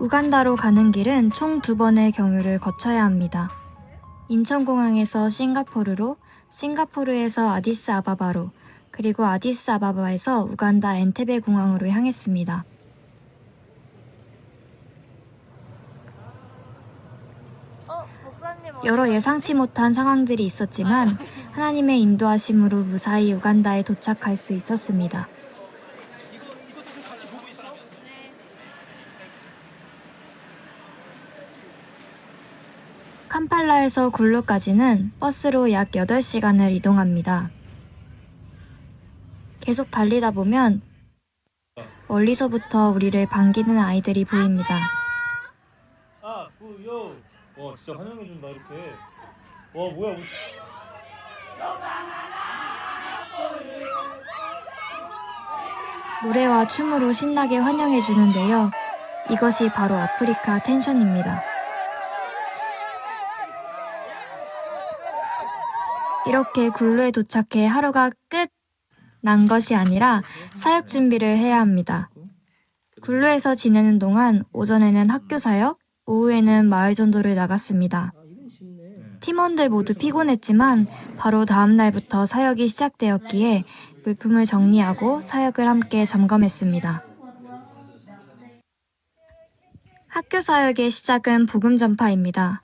우간다로 가는 길은 총 2번의 경유를 거쳐야 합니다. 인천공항에서 싱가포르로, 싱가포르에서 아디스아바바로, 그리고 아디스아바바에서 우간다 엔테베 공항으로 향했습니다. 여러 예상치 못한 상황들이 있었지만 하나님의 인도하심으로 무사히 우간다에 도착할 수 있었습니다. 캄팔라에서 굴루까지는 버스로 약 8시간을 이동합니다. 계속 달리다 보면 멀리서부터 우리를 반기는 아이들이 보입니다. 와 진짜 환영해준다 이렇게. 와 뭐야. 노래와 춤으로 신나게 환영해주는데요. 이것이 바로 아프리카 텐션입니다. 이렇게 굴루에 도착해 하루가 끝 난 것이 아니라 사역 준비를 해야 합니다. 굴루에서 지내는 동안 오전에는 학교 사역, 오후에는 마을 전도를 나갔습니다. 팀원들 모두 피곤했지만 바로 다음 날부터 사역이 시작되었기에 물품을 정리하고 사역을 함께 점검했습니다. 학교 사역의 시작은 복음 전파입니다.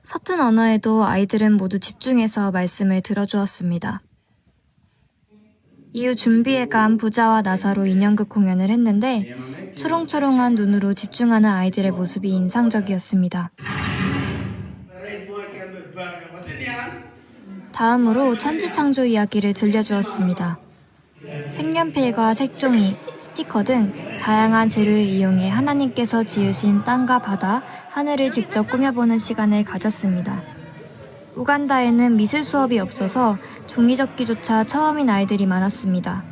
서툰 언어에도 아이들은 모두 집중해서 말씀을 들어주었습니다. 이후 준비해 간 부자와 나사로 인형극 공연을 했는데 초롱초롱한 눈으로 집중하는 아이들의 모습이 인상적이었습니다. 다음으로 천지창조 이야기를 들려주었습니다. 색연필과 색종이, 스티커 등 다양한 재료를 이용해 하나님께서 지으신 땅과 바다, 하늘을 직접 꾸며보는 시간을 가졌습니다. 우간다에는 미술 수업이 없어서 종이접기조차 처음인 아이들이 많았습니다.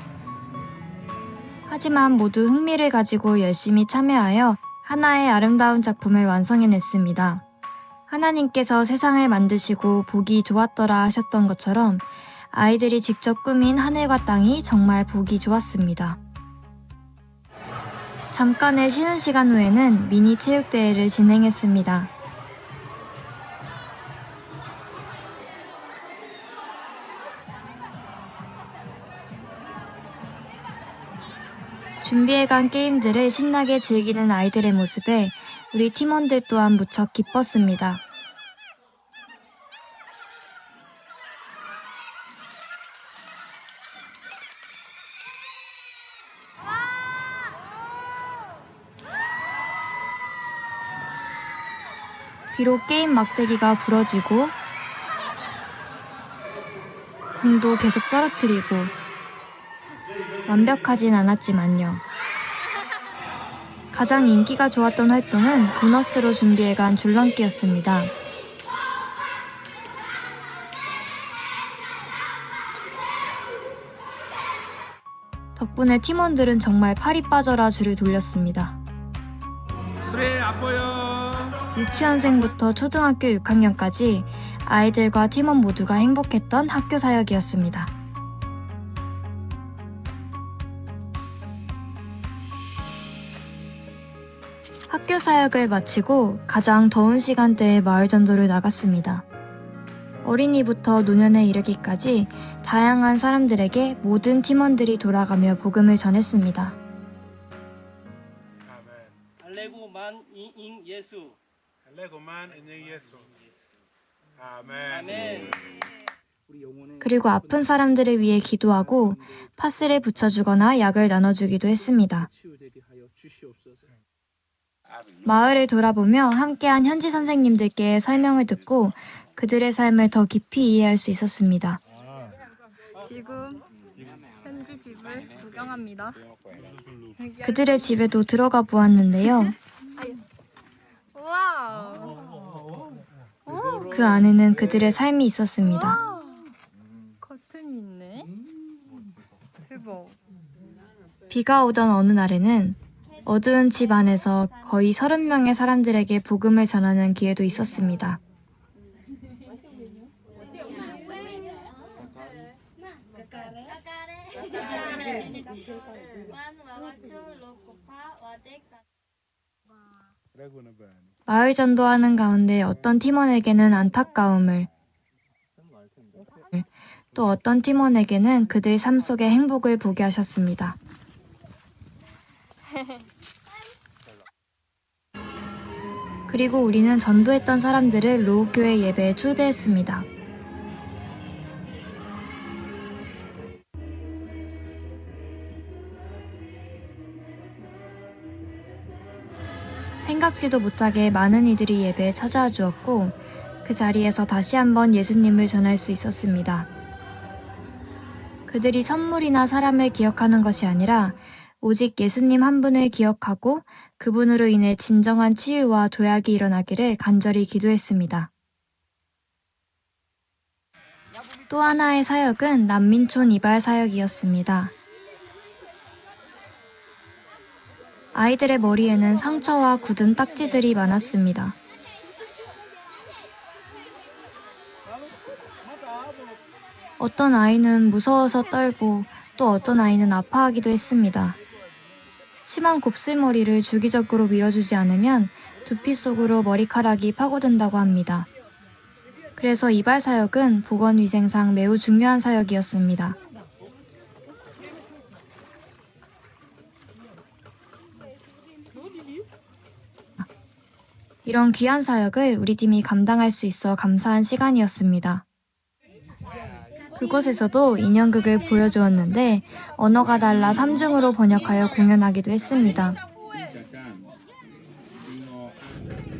하지만 모두 흥미를 가지고 열심히 참여하여 하나의 아름다운 작품을 완성해냈습니다. 하나님께서 세상을 만드시고 보기 좋았더라 하셨던 것처럼 아이들이 직접 꾸민 하늘과 땅이 정말 보기 좋았습니다. 잠깐의 쉬는 시간 후에는 미니 체육대회를 진행했습니다. 준비해간 게임들을 신나게 즐기는 아이들의 모습에 우리 팀원들 또한 무척 기뻤습니다. 비록 게임 막대기가 부러지고 공도 계속 떨어뜨리고 완벽하진 않았지만요. 가장 인기가 좋았던 활동은 보너스로 준비해간 줄넘기였습니다. 덕분에 팀원들은 정말 팔이 빠져라 줄을 돌렸습니다. 안 보여. 유치원생부터 초등학교 6학년까지 아이들과 팀원 모두가 행복했던 학교 사역이었습니다. 학교 사역을 마치고 가장 더운 시간대에 마을 전도를 나갔습니다. 어린이부터 노년에 이르기까지 다양한 사람들에게 모든 팀원들이 돌아가며 복음을 전했습니다. 알레고만 인 예수. 알레고만 인 예수. 아멘. 그리고 아픈 사람들을 위해 기도하고 파스를 붙여주거나 약을 나눠주기도 했습니다. 마을을 돌아보며 함께한 현지 선생님들께 설명을 듣고 그들의 삶을 더 깊이 이해할 수 있었습니다. 지금 현지 집을 구경합니다. 그들의 집에도 들어가 보았는데요. 와우. 그 안에는 그들의 삶이 있었습니다. 커튼이 있네. 대박. 비가 오던 어느 날에는 어두운 집 안에서 거의 30명의 사람들에게 복음을 전하는 기회도 있었습니다. 마을 전도하는 가운데 어떤 팀원에게는 안타까움을, 또 어떤 팀원에게는 그들 삶 속의 행복을 보게 하셨습니다. 그리고 우리는 전도했던 사람들을 로우교회 예배에 초대했습니다. 생각지도 못하게 많은 이들이 예배에 찾아와 주었고 그 자리에서 다시 한번 예수님을 전할 수 있었습니다. 그들이 선물이나 사람을 기억하는 것이 아니라 오직 예수님 한 분을 기억하고 그분으로 인해 진정한 치유와 도약이 일어나기를 간절히 기도했습니다. 또 하나의 사역은 난민촌 이발 사역이었습니다. 아이들의 머리에는 상처와 굳은 딱지들이 많았습니다. 어떤 아이는 무서워서 떨고 또 어떤 아이는 아파하기도 했습니다. 심한 곱슬머리를 주기적으로 밀어주지 않으면 두피 속으로 머리카락이 파고든다고 합니다. 그래서 이발 사역은 보건위생상 매우 중요한 사역이었습니다. 이런 귀한 사역을 우리 팀이 감당할 수 있어 감사한 시간이었습니다. 그곳에서도 인형극을 보여주었는데 언어가 달라 3중으로 번역하여 공연하기도 했습니다.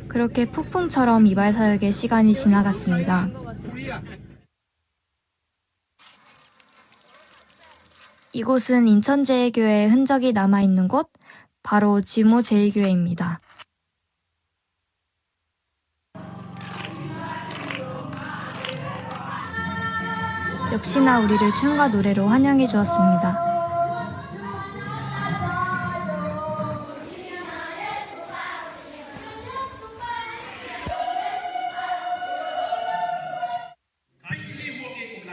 그렇게 폭풍처럼 이발 사역의 시간이 지나갔습니다. 이곳은 인천제일교회의 흔적이 남아있는 곳, 바로 지모 제일교회입니다. 역시나 우리를 춤과 노래로 환영해 주었습니다.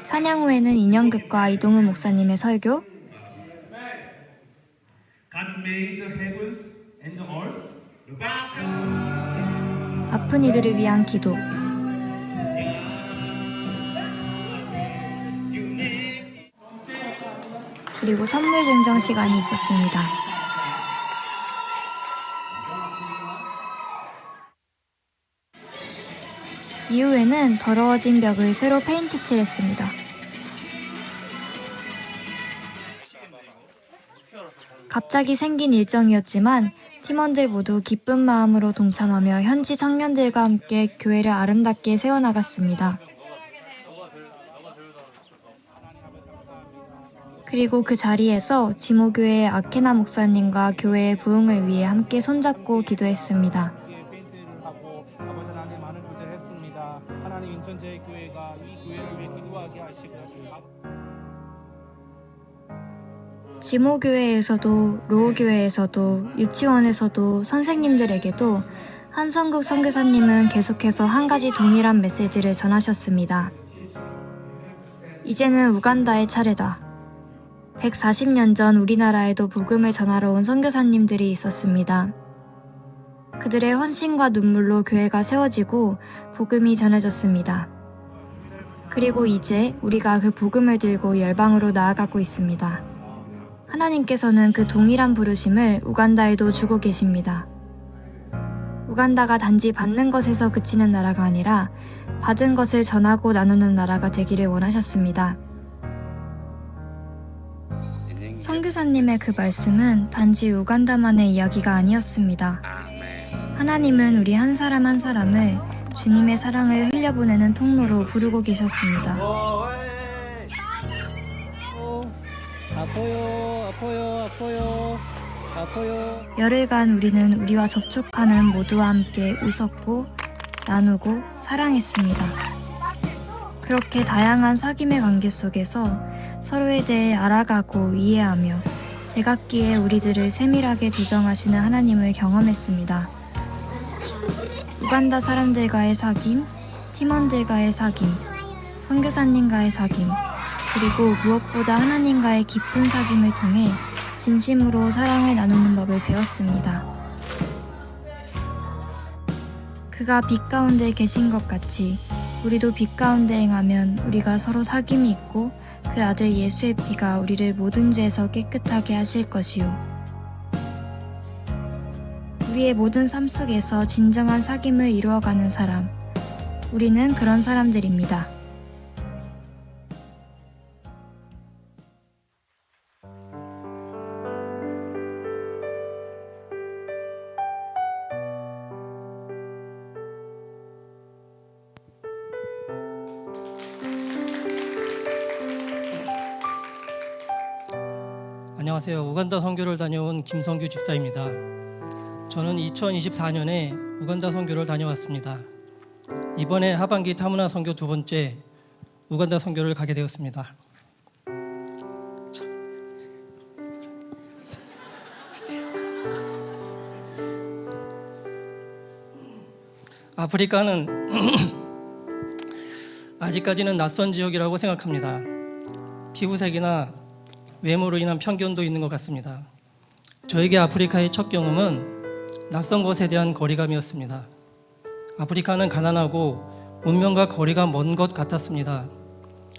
찬양 후에는 인형극과 이동우 목사님의 설교, 아픈 이들을 위한 기도, 그리고 선물 증정 시간이 있었습니다. 이후에는 더러워진 벽을 새로 페인트 칠했습니다. 갑자기 생긴 일정이었지만 팀원들 모두 기쁜 마음으로 동참하며 현지 청년들과 함께 교회를 아름답게 세워나갔습니다. 그리고 그 자리에서 지모교회의 아케나 목사님과 교회의 부흥을 위해 함께 손잡고 기도했습니다. 하나님 인천제일교회가 이 교회를 위해 기도하게 하시고 지모교회에서도 로우교회에서도 유치원에서도 선생님들에게도 한성국 선교사님은 계속해서 한 가지 동일한 메시지를 전하셨습니다. 이제는 우간다의 차례다. 140년 전 우리나라에도 복음을 전하러 온 선교사님들이 있었습니다. 그들의 헌신과 눈물로 교회가 세워지고 복음이 전해졌습니다. 그리고 이제 우리가 그 복음을 들고 열방으로 나아가고 있습니다. 하나님께서는 그 동일한 부르심을 우간다에도 주고 계십니다. 우간다가 단지 받는 것에서 그치는 나라가 아니라 받은 것을 전하고 나누는 나라가 되기를 원하셨습니다. 선교사님의 그 말씀은 단지 우간다만의 이야기가 아니었습니다. 하나님은 우리 한 사람 한 사람을 주님의 사랑을 흘려보내는 통로로 부르고 계셨습니다. 아파요. 열흘간 우리는 우리와 접촉하는 모두와 함께 웃었고 나누고 사랑했습니다. 그렇게 다양한 사귐의 관계 속에서 서로에 대해 알아가고 이해하며 제각기에 우리들을 세밀하게 조정하시는 하나님을 경험했습니다. 우간다 사람들과의 사귐, 팀원들과의 사귐, 선교사님과의 사귐, 그리고 무엇보다 하나님과의 깊은 사귐을 통해 진심으로 사랑을 나누는 법을 배웠습니다. 그가 빛 가운데 계신 것 같이 우리도 빛 가운데 행하면 우리가 서로 사귐이 있고 그 아들 예수의 피가 우리를 모든 죄에서 깨끗하게 하실 것이요. 우리의 모든 삶 속에서 진정한 사귐을 이루어가는 사람, 우리는 그런 사람들입니다. 안녕하세요. 우간다 선교를 다녀온 김성규 집사입니다. 저는 2024년에 우간다 선교를 다녀왔습니다. 이번에 하반기 타무나 선교 두 번째 우간다 선교를 가게 되었습니다. 아프리카는 아직까지는 낯선 지역이라고 생각합니다. 피부색이나 외모로 인한 편견도 있는 것 같습니다. 저에게 아프리카의 첫 경험은 낯선 것에 대한 거리감이었습니다. 아프리카는 가난하고 문명과 거리가 먼 것 같았습니다.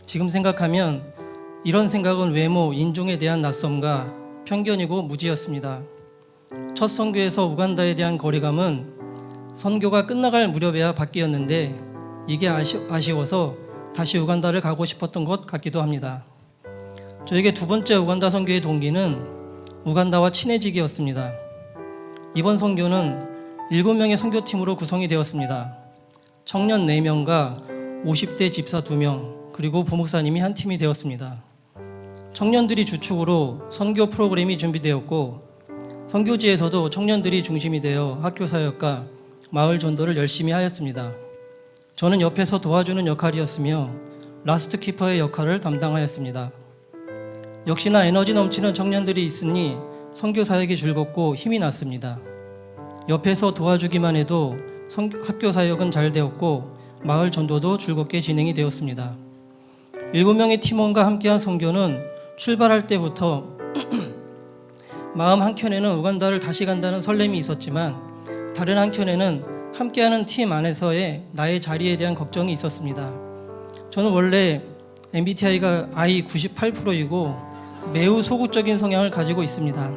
지금 생각하면 이런 생각은 외모, 인종에 대한 낯섦과 편견이고 무지였습니다. 첫 선교에서 우간다에 대한 거리감은 선교가 끝나갈 무렵에야 바뀌었는데 이게 아쉬워서 다시 우간다를 가고 싶었던 것 같기도 합니다. 저에게 두 번째 우간다 선교의 동기는 우간다와 친해지기였습니다. 이번 선교는 7명의 선교팀으로 구성이 되었습니다. 청년 4명과 50대 집사 2명, 그리고 부목사님이 한 팀이 되었습니다. 청년들이 주축으로 선교 프로그램이 준비되었고 선교지에서도 청년들이 중심이 되어 학교 사역과 마을 전도를 열심히 하였습니다. 저는 옆에서 도와주는 역할이었으며 라스트 키퍼의 역할을 담당하였습니다. 역시나 에너지 넘치는 청년들이 있으니 선교 사역이 즐겁고 힘이 났습니다. 옆에서 도와주기만 해도 학교 사역은 잘 되었고 마을 전도도 즐겁게 진행이 되었습니다. 7명의 팀원과 함께한 선교는 출발할 때부터 마음 한켠에는 우간다를 다시 간다는 설렘이 있었지만 다른 한켠에는 함께하는 팀 안에서의 나의 자리에 대한 걱정이 있었습니다. 저는 원래 MBTI가 I 98%이고 매우 소극적인 성향을 가지고 있습니다.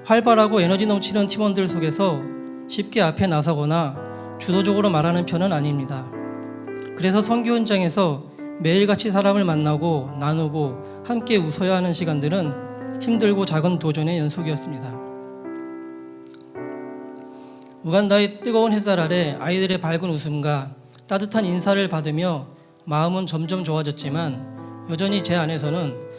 활발하고 에너지 넘치는 팀원들 속에서 쉽게 앞에 나서거나 주도적으로 말하는 편은 아닙니다. 그래서 선교 현장에서 매일같이 사람을 만나고 나누고 함께 웃어야 하는 시간들은 힘들고 작은 도전의 연속이었습니다. 우간다의 뜨거운 햇살 아래 아이들의 밝은 웃음과 따뜻한 인사를 받으며 마음은 점점 좋아졌지만 여전히 제 안에서는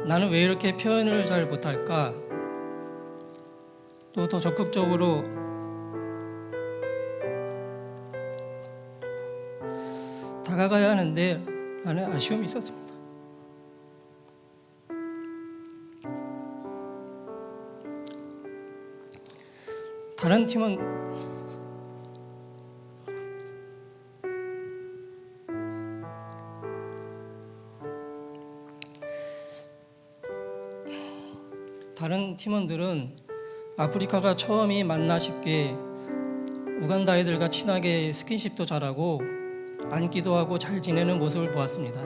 나는 왜 이렇게 표현을 잘 못할까? 또 더 적극적으로 다가가야 하는데 나는 아쉬움이 있었습니다. 다른 팀은 다른 팀원들은 아프리카가 처음이 맞나 싶게 우간다 아이들과 친하게 스킨십도 잘하고 앉기도 하고 잘 지내는 모습을 보았습니다.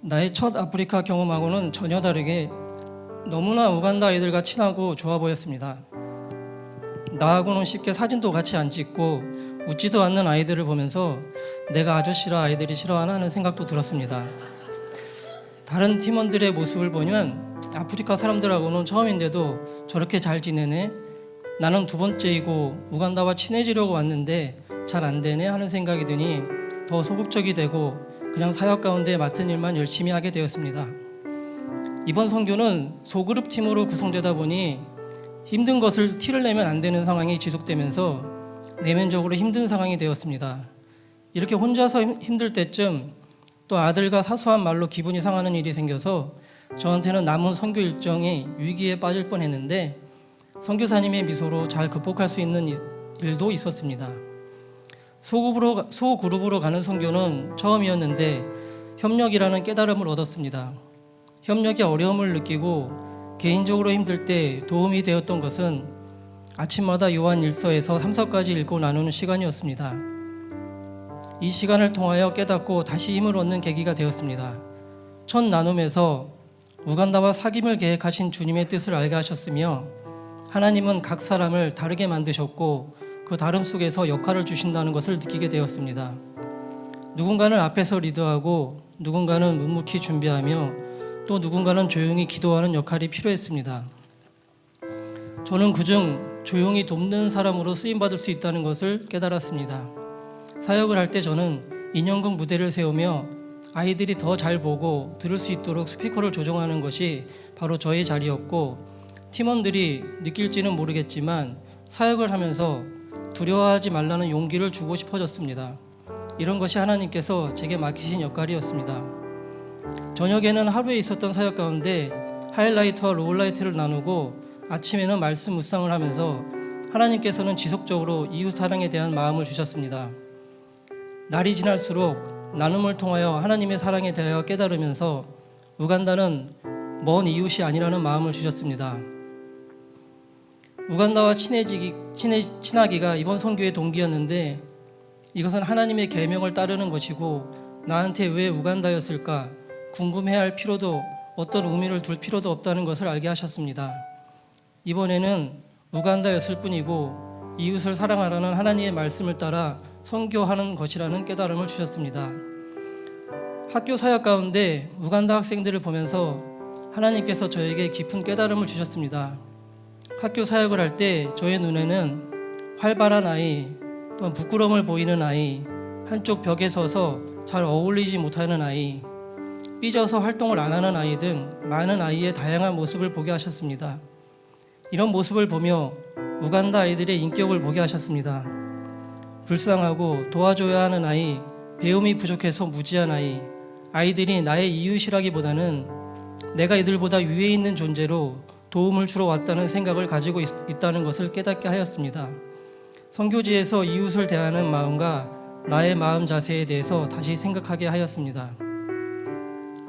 나의 첫 아프리카 경험하고는 전혀 다르게 너무나 우간다 아이들과 친하고 좋아 보였습니다. 나하고는 쉽게 사진도 같이 안 찍고 웃지도 않는 아이들을 보면서 내가 아주 싫어 아이들이 싫어하나 하는 생각도 들었습니다. 다른 팀원들의 모습을 보면 아프리카 사람들하고는 처음인데도 저렇게 잘 지내네, 나는 두 번째이고 우간다와 친해지려고 왔는데 잘 안 되네 하는 생각이 드니 더 소극적이 되고 그냥 사역 가운데 맡은 일만 열심히 하게 되었습니다. 이번 선교는 소그룹 팀으로 구성되다 보니 힘든 것을 티를 내면 안 되는 상황이 지속되면서 내면적으로 힘든 상황이 되었습니다. 이렇게 혼자서 힘들 때쯤 또 아들과 사소한 말로 기분이 상하는 일이 생겨서 저한테는 남은 선교 일정이 위기에 빠질 뻔했는데 선교사님의 미소로 잘 극복할 수 있는 일도 있었습니다. 소그룹으로 가는 선교는 처음이었는데 협력이라는 깨달음을 얻었습니다. 협력의 어려움을 느끼고 개인적으로 힘들 때 도움이 되었던 것은 아침마다 요한 1서에서 3서까지 읽고 나누는 시간이었습니다. 이 시간을 통하여 깨닫고 다시 힘을 얻는 계기가 되었습니다. 첫 나눔에서 우간다와 사귐을 계획하신 주님의 뜻을 알게 하셨으며 하나님은 각 사람을 다르게 만드셨고 그 다름 속에서 역할을 주신다는 것을 느끼게 되었습니다. 누군가는 앞에서 리드하고 누군가는 묵묵히 준비하며 또 누군가는 조용히 기도하는 역할이 필요했습니다. 저는 그중 조용히 돕는 사람으로 쓰임받을 수 있다는 것을 깨달았습니다. 사역을 할 때 저는 인형극 무대를 세우며 아이들이 더 잘 보고 들을 수 있도록 스피커를 조정하는 것이 바로 저의 자리였고 팀원들이 느낄지는 모르겠지만 사역을 하면서 두려워하지 말라는 용기를 주고 싶어졌습니다. 이런 것이 하나님께서 제게 맡기신 역할이었습니다. 저녁에는 하루에 있었던 사역 가운데 하이라이트와 로우라이트를 나누고 아침에는 말씀 묵상을 하면서 하나님께서는 지속적으로 이웃 사랑에 대한 마음을 주셨습니다. 날이 지날수록 나눔을 통하여 하나님의 사랑에 대하여 깨달으면서 우간다는 먼 이웃이 아니라는 마음을 주셨습니다. 우간다와 친하기가 이번 선교의 동기였는데 이것은 하나님의 계명을 따르는 것이고 나한테 왜 우간다였을까 궁금해할 필요도 어떤 의미를 둘 필요도 없다는 것을 알게 하셨습니다. 이번에는 우간다였을 뿐이고 이웃을 사랑하라는 하나님의 말씀을 따라 선교하는 것이라는 깨달음을 주셨습니다. 학교 사역 가운데 우간다 학생들을 보면서 하나님께서 저에게 깊은 깨달음을 주셨습니다. 학교 사역을 할 때 저의 눈에는 활발한 아이, 또 부끄러움을 보이는 아이, 한쪽 벽에 서서 잘 어울리지 못하는 아이, 삐져서 활동을 안 하는 아이 등 많은 아이의 다양한 모습을 보게 하셨습니다. 이런 모습을 보며 우간다 아이들의 인격을 보게 하셨습니다. 불쌍하고 도와줘야 하는 아이, 배움이 부족해서 무지한 아이, 아이들이 나의 이웃이라기보다는 내가 이들보다 위에 있는 존재로 도움을 주러 왔다는 생각을 가지고 있다는 것을 깨닫게 하였습니다. 선교지에서 이웃을 대하는 마음과 나의 마음 자세에 대해서 다시 생각하게 하였습니다.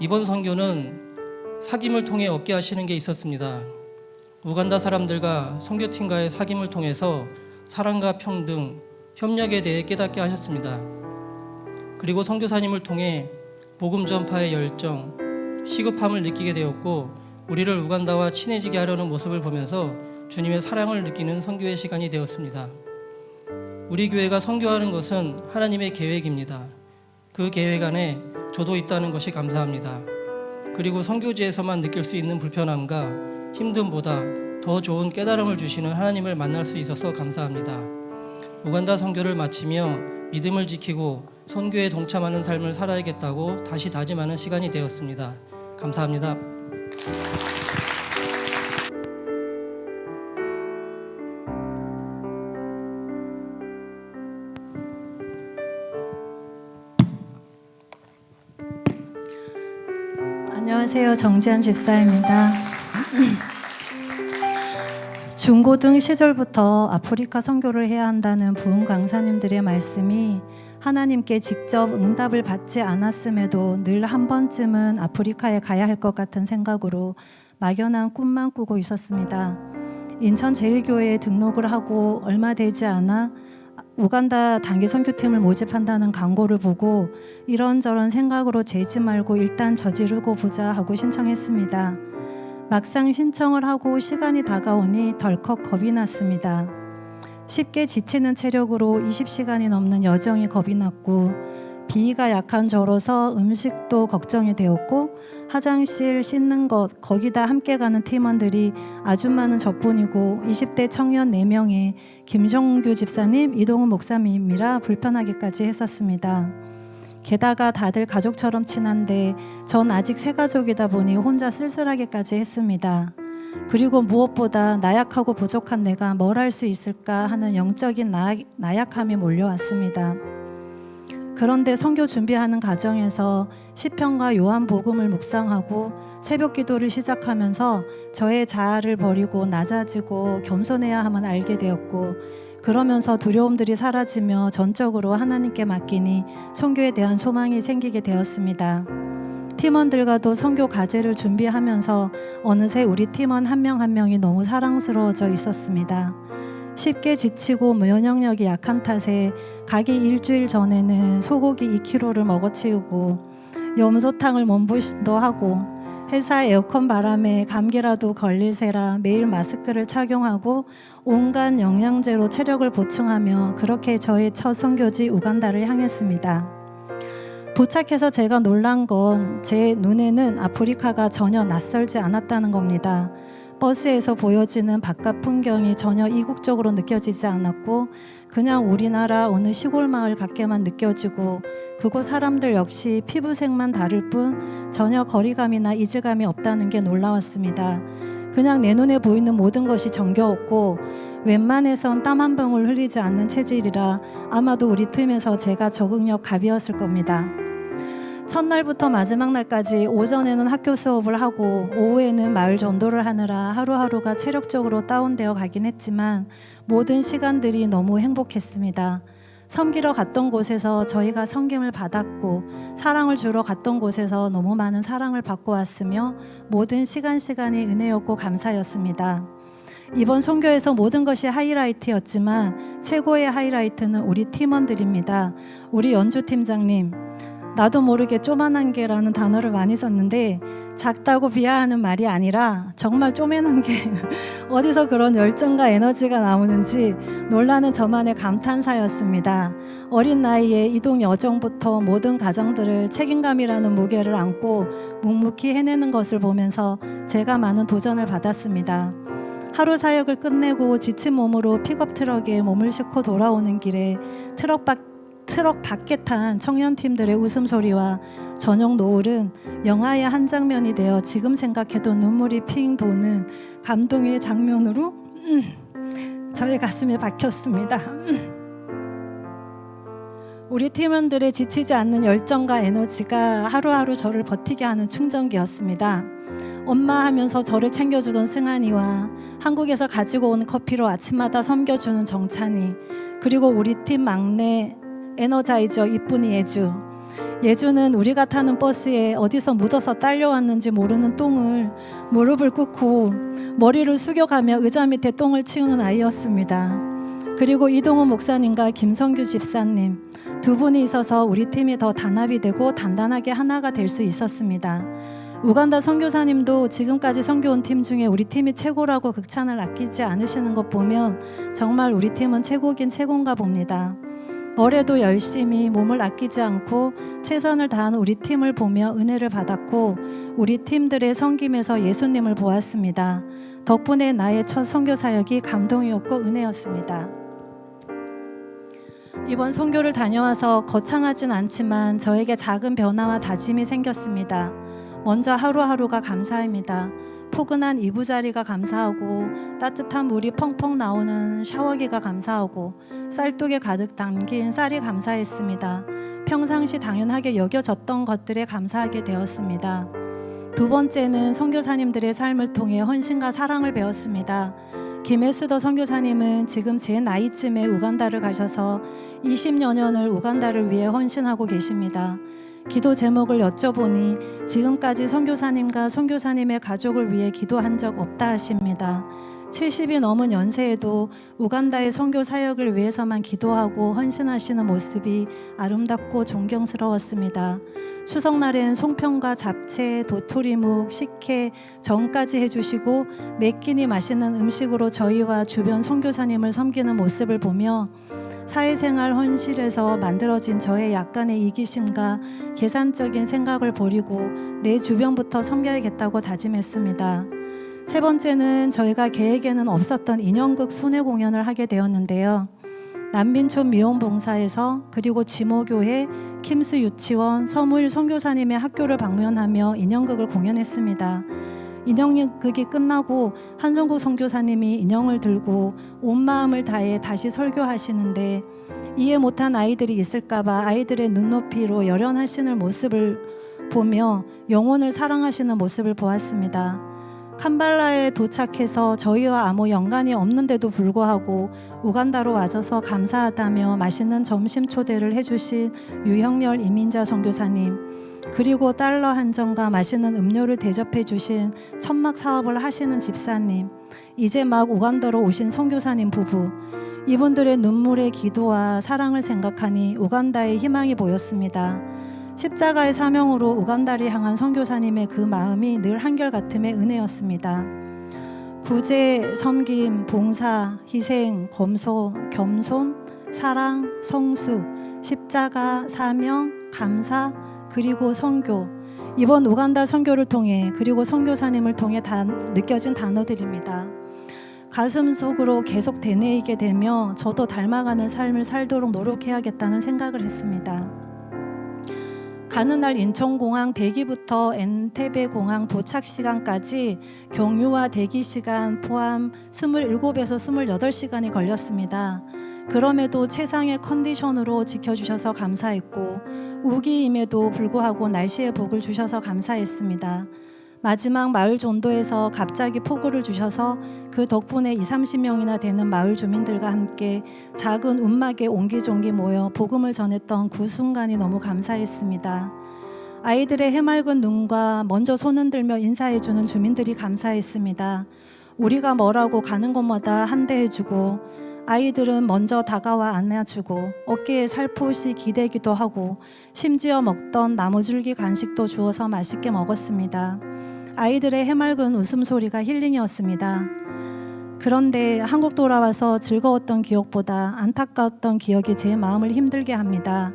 이번 선교는 사귐을 통해 얻게 하시는 게 있었습니다. 우간다 사람들과 선교팀과의 사귐을 통해서 사랑과 평등, 협력에 대해 깨닫게 하셨습니다. 그리고 선교사님을 통해 복음 전파의 열정, 시급함을 느끼게 되었고 우리를 우간다와 친해지게 하려는 모습을 보면서 주님의 사랑을 느끼는 선교의 시간이 되었습니다. 우리 교회가 선교하는 것은 하나님의 계획입니다. 그 계획 안에 저도 있다는 것이 감사합니다. 그리고 선교지에서만 느낄 수 있는 불편함과 힘듦보다 더 좋은 깨달음을 주시는 하나님을 만날 수 있어서 감사합니다. 우간다 선교를 마치며 믿음을 지키고 선교에 동참하는 삶을 살아야겠다고 다시 다짐하는 시간이 되었습니다. 감사합니다. 안녕하세요. 정지한 집사입니다. 중고등 시절부터 아프리카 선교를 해야 한다는 부흥 강사님들의 말씀이 하나님께 직접 응답을 받지 않았음에도 늘 한 번쯤은 아프리카에 가야 할 것 같은 생각으로 막연한 꿈만 꾸고 있었습니다. 인천 제1교회에 등록을 하고 얼마 되지 않아 우간다 단기 선교팀을 모집한다는 광고를 보고 이런저런 생각으로 재지 말고 일단 저지르고 보자 하고 신청했습니다. 막상 신청을 하고 시간이 다가오니 덜컥 겁이 났습니다. 쉽게 지치는 체력으로 20시간이 넘는 여정이 겁이 났고 비위가 약한 저로서 음식도 걱정이 되었고 화장실 씻는 것 거기다 함께 가는 팀원들이 아줌마는 저뿐이고 20대 청년 4명에 김종규 집사님, 이동훈 목사님이라 불편하기까지 했었습니다. 게다가 다들 가족처럼 친한데 전 아직 새 가족이다 보니 혼자 쓸쓸하게까지 했습니다. 그리고 무엇보다 나약하고 부족한 내가 뭘 할 수 있을까 하는 영적인 나약함이 몰려왔습니다. 그런데 선교 준비하는 과정에서 시편과 요한복음을 묵상하고 새벽 기도를 시작하면서 저의 자아를 버리고 낮아지고 겸손해야 함을 알게 되었고, 그러면서 두려움들이 사라지며 전적으로 하나님께 맡기니 선교에 대한 소망이 생기게 되었습니다. 팀원들과도 선교 과제를 준비하면서 어느새 우리 팀원 한 명 한 명이 너무 사랑스러워져 있었습니다. 쉽게 지치고 면역력이 약한 탓에 가기 일주일 전에는 소고기 2kg를 먹어치우고 염소탕을 몸보신도 하고 회사 에어컨 바람에 감기라도 걸릴세라 매일 마스크를 착용하고 온갖 영양제로 체력을 보충하며 그렇게 저의 첫 선교지 우간다를 향했습니다. 도착해서 제가 놀란 건 제 눈에는 아프리카가 전혀 낯설지 않았다는 겁니다. 버스에서 보여지는 바깥 풍경이 전혀 이국적으로 느껴지지 않았고 그냥 우리나라 어느 시골 마을 같게만 느껴지고 그곳 사람들 역시 피부색만 다를 뿐 전혀 거리감이나 이질감이 없다는 게 놀라웠습니다. 그냥 내 눈에 보이는 모든 것이 정겨웠고 웬만해선 땀 한 방울 흘리지 않는 체질이라 아마도 우리 팀에서 제가 적응력 갑이었을 겁니다. 첫날부터 마지막 날까지 오전에는 학교 수업을 하고 오후에는 마을 전도를 하느라 하루하루가 체력적으로 다운되어 가긴 했지만 모든 시간들이 너무 행복했습니다. 섬기러 갔던 곳에서 저희가 섬김을 받았고 사랑을 주러 갔던 곳에서 너무 많은 사랑을 받고 왔으며 모든 시간이 은혜였고 감사였습니다. 이번 선교에서 모든 것이 하이라이트였지만 최고의 하이라이트는 우리 팀원들입니다. 우리 연주팀장님, 나도 모르게 쪼만한 게라는 단어를 많이 썼는데 작다고 비하하는 말이 아니라 정말 쪼매난 게 어디서 그런 열정과 에너지가 나오는지 놀라는 저만의 감탄사였습니다. 어린 나이에 이동 여정부터 모든 가정들을 책임감이라는 무게를 안고 묵묵히 해내는 것을 보면서 제가 많은 도전을 받았습니다. 하루 사역을 끝내고 지친 몸으로 픽업 트럭에 몸을 싣고 돌아오는 길에 트럭 밖에 탄 청년팀들의 웃음소리와 저녁 노을은 영화의 한 장면이 되어 지금 생각해도 눈물이 핑 도는 감동의 장면으로 저의 가슴에 박혔습니다. 우리 팀원들의 지치지 않는 열정과 에너지가 하루하루 저를 버티게 하는 충전기였습니다. 엄마 하면서 저를 챙겨주던 승한이와 한국에서 가지고 온 커피로 아침마다 섬겨주는 정찬이, 그리고 우리 팀 막내 에너자이저 이쁜이 예주는 우리가 타는 버스에 어디서 묻어서 딸려왔는지 모르는 똥을 무릎을 꿇고 머리를 숙여가며 의자 밑에 똥을 치우는 아이였습니다. 그리고 이동훈 목사님과 김성규 집사님 두 분이 있어서 우리 팀이 더 단합이 되고 단단하게 하나가 될 수 있었습니다. 우간다 선교사님도 지금까지 선교온 팀 중에 우리 팀이 최고라고 극찬을 아끼지 않으시는 것 보면 정말 우리 팀은 최고긴 최고인가 봅니다. 올해도 열심히 몸을 아끼지 않고 최선을 다하는 우리 팀을 보며 은혜를 받았고 우리 팀들의 섬김에서 예수님을 보았습니다. 덕분에 나의 첫 선교 사역이 감동이었고 은혜였습니다. 이번 선교를 다녀와서 거창하진 않지만 저에게 작은 변화와 다짐이 생겼습니다. 먼저 하루하루가 감사입니다. 포근한 이부자리가 감사하고 따뜻한 물이 펑펑 나오는 샤워기가 감사하고 쌀독에 가득 담긴 쌀이 감사했습니다. 평상시 당연하게 여겨졌던 것들에 감사하게 되었습니다. 두 번째는 선교사님들의 삶을 통해 헌신과 사랑을 배웠습니다. 김에스더 선교사님은 지금 제 나이쯤에 우간다를 가셔서 20여 년을 우간다를 위해 헌신하고 계십니다. 기도 제목을 여쭤보니 지금까지 선교사님과 선교사님의 가족을 위해 기도한 적 없다 하십니다. 70이 넘은 연세에도 우간다의 선교 사역을 위해서만 기도하고 헌신하시는 모습이 아름답고 존경스러웠습니다. 추석날엔 송편과 잡채, 도토리묵, 식혜, 전까지 해주시고 매 끼니 맛있는 음식으로 저희와 주변 선교사님을 섬기는 모습을 보며 사회생활 헌실에서 만들어진 저의 약간의 이기심과 계산적인 생각을 버리고 내 주변부터 섬겨야겠다고 다짐했습니다. 세 번째는 저희가 계획에는 없었던 인형극 순회 공연을 하게 되었는데요. 난민촌 미혼봉사에서 그리고 지모교회 킴스 유치원, 서무일 선교사님의 학교를 방문하며 인형극을 공연했습니다. 인형극이 끝나고 한정국 선교사님이 인형을 들고 온 마음을 다해 다시 설교하시는데 이해 못한 아이들이 있을까봐 아이들의 눈높이로 열연하시는 모습을 보며 영혼을 사랑하시는 모습을 보았습니다. 캄발라에 도착해서 저희와 아무 연관이 없는데도 불구하고 우간다로 와줘서 감사하다며 맛있는 점심 초대를 해주신 유형렬 이민자 선교사님, 그리고 달러 한 정과 맛있는 음료를 대접해 주신 천막 사업을 하시는 집사님, 이제 막 우간다로 오신 선교사님 부부, 이분들의 눈물의 기도와 사랑을 생각하니 우간다에 희망이 보였습니다. 십자가의 사명으로 우간다를 향한 선교사님의 그 마음이 늘 한결같음의 은혜였습니다. 구제, 섬김, 봉사, 희생, 검소, 겸손, 사랑, 성숙, 십자가, 사명, 감사, 그리고 선교, 이번 우간다 선교를 통해 그리고 선교사님을 통해 느껴진 단어들입니다. 가슴 속으로 계속 되뇌이게 되며 저도 닮아가는 삶을 살도록 노력해야겠다는 생각을 했습니다. 가는 날 인천공항 대기부터 엔테베 공항 도착 시간까지 경유와 대기 시간 포함 27에서 28시간이 걸렸습니다. 그럼에도 최상의 컨디션으로 지켜주셔서 감사했고 우기임에도 불구하고 날씨의 복을 주셔서 감사했습니다. 마지막 마을 전도에서 갑자기 폭우를 주셔서 그 덕분에 20-30명이나 되는 마을 주민들과 함께 작은 움막에 옹기종기 모여 복음을 전했던 그 순간이 너무 감사했습니다. 아이들의 해맑은 눈과 먼저 손 흔들며 인사해주는 주민들이 감사했습니다. 우리가 뭐라고 가는 곳마다 한대해주고 아이들은 먼저 다가와 안아주고 어깨에 살포시 기대기도 하고 심지어 먹던 나무줄기 간식도 주어서 맛있게 먹었습니다. 아이들의 해맑은 웃음소리가 힐링이었습니다. 그런데 한국 돌아와서 즐거웠던 기억보다 안타까웠던 기억이 제 마음을 힘들게 합니다.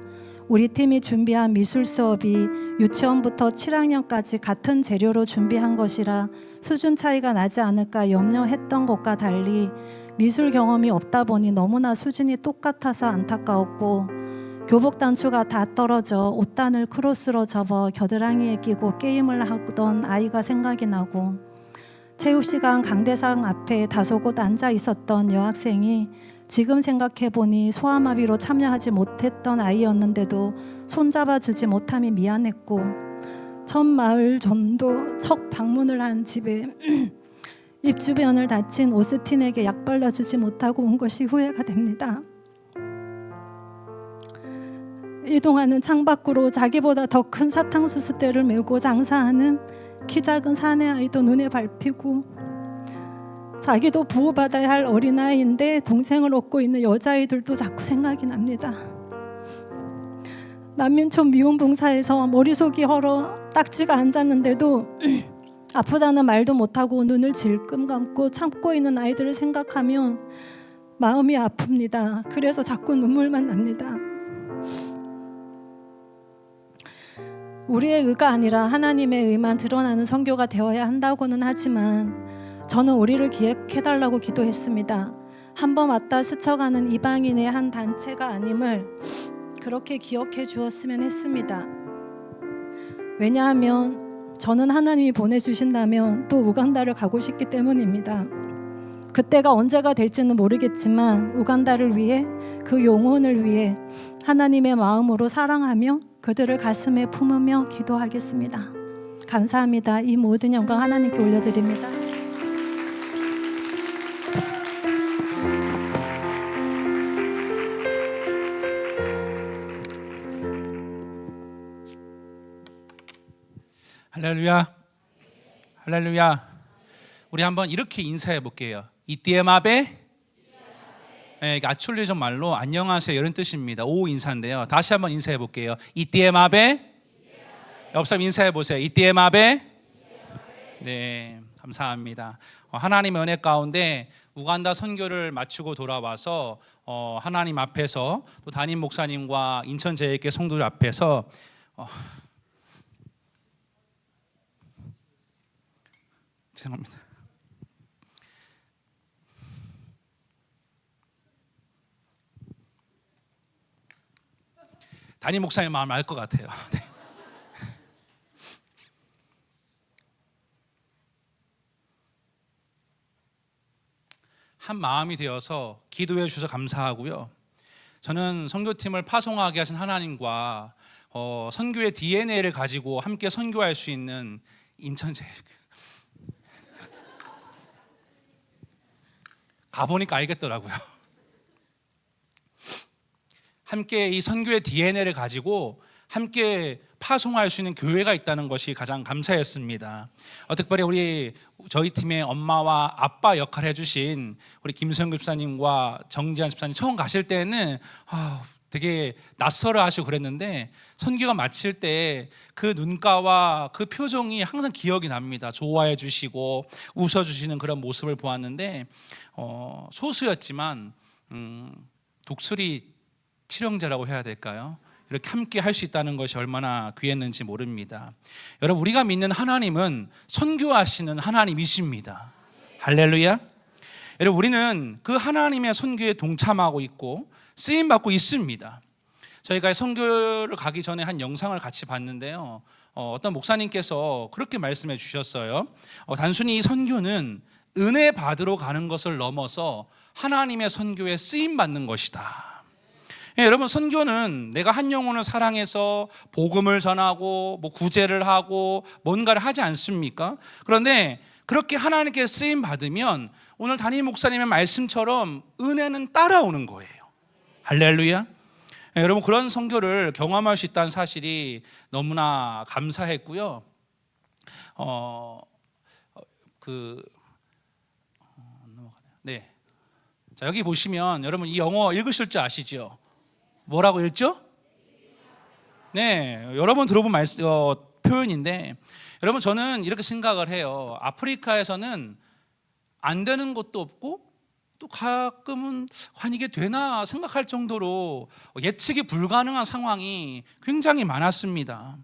우리 팀이 준비한 미술 수업이 유치원부터 7학년까지 같은 재료로 준비한 것이라 수준 차이가 나지 않을까 염려했던 것과 달리 미술 경험이 없다 보니 너무나 수준이 똑같아서 안타까웠고 교복 단추가 다 떨어져 옷단을 크로스로 접어 겨드랑이에 끼고 게임을 하던 아이가 생각이 나고 체육시간 강대상 앞에 다소곳 앉아 있었던 여학생이 지금 생각해보니 소아마비로 참여하지 못했던 아이였는데도 손잡아주지 못함이 미안했고 첫 마을 전도 첫 방문을 한 집에 입 주변을 다친 오스틴에게 약 발라주지 못하고 온 것이 후회가 됩니다. 이동하는 창밖으로 자기보다 더 큰 사탕수수대를 메고 장사하는 키 작은 사내 아이도 눈에 밟히고 자기도 보호받아야 할 어린아이인데 동생을 얻고 있는 여자아이들도 자꾸 생각이 납니다. 난민촌 미혼봉사에서 머리속이 헐어 딱지가 앉았는데도 아프다는 말도 못하고 눈을 질끔 감고 참고 있는 아이들을 생각하면 마음이 아픕니다. 그래서 자꾸 눈물만 납니다. 우리의 의가 아니라 하나님의 의만 드러나는 선교가 되어야 한다고는 하지만 저는 우리를 기억해달라고 기도했습니다. 한번 왔다 스쳐가는 이방인의 한 단체가 아님을 그렇게 기억해 주었으면 했습니다. 왜냐하면 저는 하나님이 보내주신다면 또 우간다를 가고 싶기 때문입니다. 그때가 언제가 될지는 모르겠지만 우간다를 위해 그 영혼을 위해 하나님의 마음으로 사랑하며 그들을 가슴에 품으며 기도하겠습니다. 감사합니다. 이 모든 영광 하나님께 올려드립니다. 할렐루야. 할렐루야. 우리 한번 이렇게 인사해 볼게요. 이띠에마베. 네, 아출리전 말로 안녕하세요 이런 뜻입니다. 오 인사인데요. 다시 한번 인사해 볼게요. 이띠에마베. 옆 사람 인사해 보세요. 이띠에마베. 네, 감사합니다. 하나님의 은혜 가운데 우간다 선교를 마치고 돌아와서 하나님 앞에서 또 담임 목사님과 인천 제일교회 성도들 앞에서 죄송합니다. 담임 목사님 마음 알 것 같아요. 네. 한 마음이 되어서 기도해 주셔서 감사하고요. 저는 선교팀을 파송하게 하신 하나님과 선교의 DNA를 가지고 함께 선교할 수 있는 인천제 가보니까 알겠더라고요. 함께 이 선교의 DNA를 가지고 함께 파송할 수 있는 교회가 있다는 것이 가장 감사했습니다. 특별히 저희 팀의 엄마와 아빠 역할을 해주신 우리 김수영 집사님과 정지한 집사님 처음 가실 때는 되게 낯설어 하시고 그랬는데 선교가 마칠 때 그 눈가와 그 표정이 항상 기억이 납니다. 좋아해 주시고 웃어 주시는 그런 모습을 보았는데 소수였지만 독수리 칠형제라고 해야 될까요? 이렇게 함께 할 수 있다는 것이 얼마나 귀했는지 모릅니다. 여러분, 우리가 믿는 하나님은 선교하시는 하나님이십니다. 할렐루야. 여러분, 우리는 그 하나님의 선교에 동참하고 있고 쓰임 받고 있습니다. 저희가 선교를 가기 전에 한 영상을 같이 봤는데요. 어떤 목사님께서 그렇게 말씀해 주셨어요. 단순히 이 선교는 은혜 받으러 가는 것을 넘어서 하나님의 선교에 쓰임 받는 것이다. 여러분, 선교는 내가 한 영혼을 사랑해서 복음을 전하고 구제를 하고 뭔가를 하지 않습니까? 그런데 그렇게 하나님께 쓰임 받으면 오늘 담임 목사님의 말씀처럼 은혜는 따라오는 거예요. 할렐루야. 여러분, 그런 선교를 경험할 수 있다는 사실이 너무나 감사했고요. 네. 자, 여기 보시면 여러분 이 영어 읽으실 줄 아시죠? 뭐라고 읽죠? 네, 여러 번 들어본 표현인데, 여러분 저는 이렇게 생각을 해요. 아프리카에서는 안 되는 것도 없고 또 가끔은 이게 되나 생각할 정도로 예측이 불가능한 상황이 굉장히 많았습니다.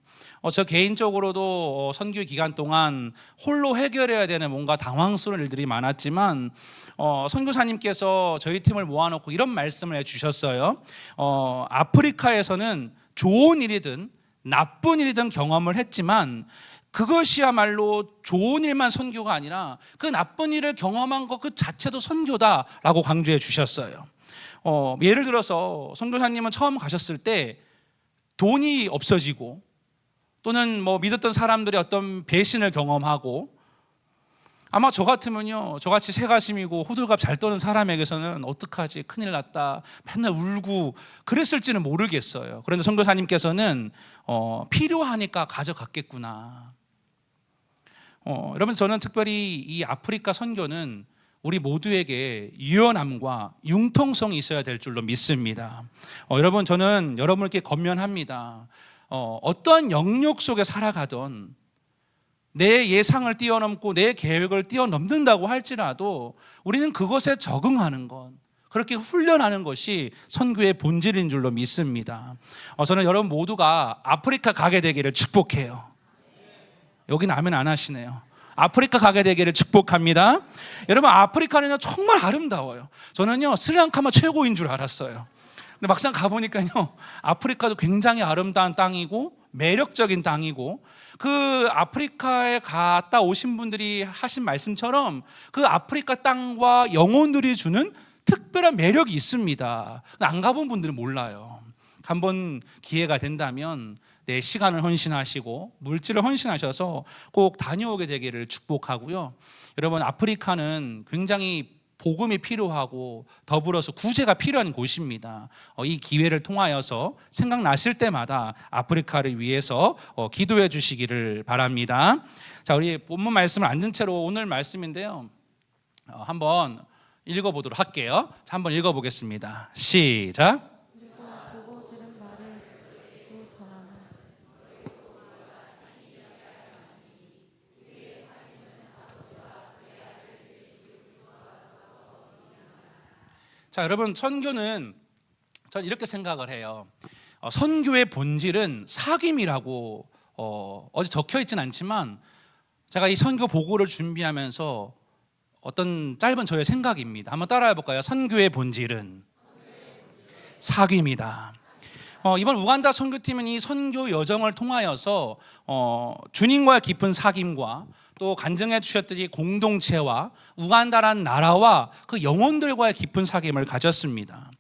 저 개인적으로도 선교 기간 동안 홀로 해결해야 되는 뭔가 당황스러운 일들이 많았지만 선교사님께서 저희 팀을 모아놓고 이런 말씀을 해주셨어요. 아프리카에서는 좋은 일이든 나쁜 일이든 경험을 했지만 그것이야말로 좋은 일만 선교가 아니라 그 나쁜 일을 경험한 것 그 자체도 선교다라고 강조해 주셨어요. 예를 들어서 선교사님은 처음 가셨을 때 돈이 없어지고 또는 믿었던 사람들의 어떤 배신을 경험하고, 아마 저 같으면요, 저같이 새가심이고 호들갑 잘 떠는 사람에게서는 어떡하지, 큰일 났다, 맨날 울고 그랬을지는 모르겠어요. 그런데 선교사님께서는 필요하니까 가져갔겠구나. 여러분, 저는 특별히 이 아프리카 선교는 우리 모두에게 유연함과 융통성이 있어야 될 줄로 믿습니다. 여러분, 저는 여러분께 권면합니다. 어떠한 영역 속에 살아가던 내 예상을 뛰어넘고 내 계획을 뛰어넘는다고 할지라도 우리는 그것에 적응하는 것, 그렇게 훈련하는 것이 선교의 본질인 줄로 믿습니다. 저는 여러분 모두가 아프리카 가게 되기를 축복해요. 여기는 아멘 안 하시네요. 아프리카 가게 되기를 축복합니다. 여러분, 아프리카는요 정말 아름다워요. 저는요 스리랑카만 최고인 줄 알았어요. 근데 막상 가보니까요 아프리카도 굉장히 아름다운 땅이고 매력적인 땅이고, 그 아프리카에 갔다 오신 분들이 하신 말씀처럼 그 아프리카 땅과 영혼들이 주는 특별한 매력이 있습니다. 안 가본 분들은 몰라요. 한번 기회가 된다면 내 시간을 헌신하시고 물질을 헌신하셔서 꼭 다녀오게 되기를 축복하고요. 여러분, 아프리카는 굉장히 복음이 필요하고 더불어서 구제가 필요한 곳입니다. 이 기회를 통하여서 생각나실 때마다 아프리카를 위해서 기도해 주시기를 바랍니다. 자, 우리 본문 말씀을 앉은 채로 오늘 말씀인데요, 한번 읽어보도록 할게요. 자, 한번 읽어보겠습니다. 시작. 자, 여러분, 선교는 전 이렇게 생각을 해요. 선교의 본질은 사귐이라고 어디 적혀 있진 않지만, 제가 이 선교 보고를 준비하면서 어떤 짧은 저의 생각입니다. 한번 따라해 볼까요? 선교의 본질은 사귐이다. 이번 우간다 선교팀은 이 선교 여정을 통하여서 주님과의 깊은 사귐과 또 간증해 주셨듯이 공동체와 우간다라는 나라와 그 영혼들과의 깊은 사귐을 가졌습니다.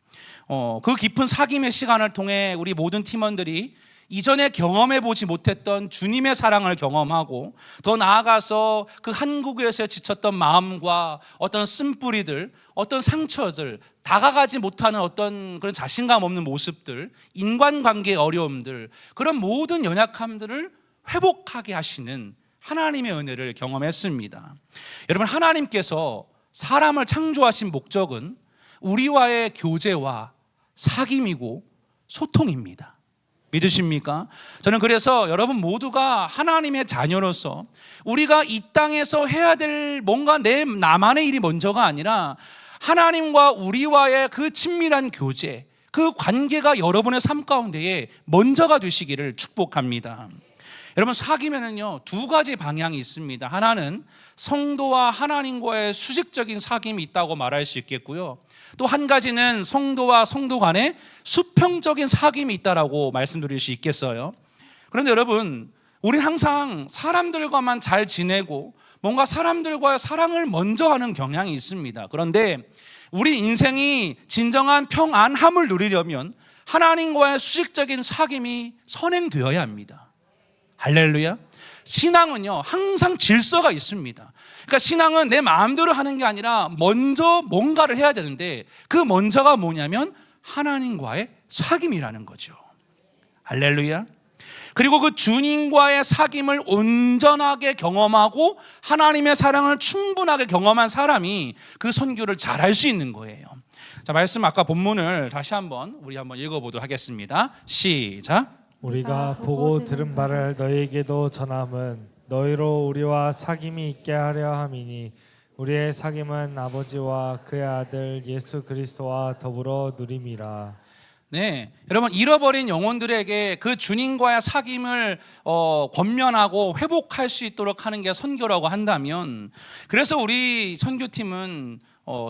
그 깊은 사귐의 시간을 통해 우리 모든 팀원들이 이전에 경험해 보지 못했던 주님의 사랑을 경험하고 더 나아가서 그 한국에서 지쳤던 마음과 어떤 쓴뿌리들, 어떤 상처들, 다가가지 못하는 어떤 그런 자신감 없는 모습들, 인간관계의 어려움들, 그런 모든 연약함들을 회복하게 하시는 하나님의 은혜를 경험했습니다. 여러분, 하나님께서 사람을 창조하신 목적은 우리와의 교제와 사귐이고 소통입니다. 믿으십니까? 저는 그래서 여러분 모두가 하나님의 자녀로서 우리가 이 땅에서 해야 될 뭔가 나만의 일이 먼저가 아니라 하나님과 우리와의 그 친밀한 교제, 그 관계가 여러분의 삶 가운데에 먼저가 되시기를 축복합니다. 여러분, 사귐에는요 2가지 방향이 있습니다. 하나는 성도와 하나님과의 수직적인 사귐이 있다고 말할 수 있겠고요, 또 한 가지는 성도와 성도 간의 수평적인 사귐이 있다라고 말씀드릴 수 있겠어요. 그런데 여러분, 우리는 항상 사람들과만 잘 지내고 뭔가 사람들과의 사랑을 먼저 하는 경향이 있습니다. 그런데 우리 인생이 진정한 평안함을 누리려면 하나님과의 수직적인 사귐이 선행되어야 합니다. 할렐루야. 신앙은요 항상 질서가 있습니다. 그러니까 신앙은 내 마음대로 하는 게 아니라 먼저 뭔가를 해야 되는데 그 먼저가 뭐냐면 하나님과의 사귐이라는 거죠. 할렐루야. 그리고 그 주님과의 사귐을 온전하게 경험하고 하나님의 사랑을 충분하게 경험한 사람이 그 선교를 잘할 수 있는 거예요. 자, 말씀 아까 본문을 다시 한번 우리 한번 읽어보도록 하겠습니다. 시작. 우리가 보고 들은 바를 너희에게도 전함은 너희로 우리와 사귐이 있게 하려 함이니 우리의 사귐은 아버지와 그의 아들 예수 그리스도와 더불어 누림이라. 네, 여러분, 잃어버린 영혼들에게 그 주님과의 사귐을 권면하고 회복할 수 있도록 하는 게 선교라고 한다면, 그래서 우리 선교팀은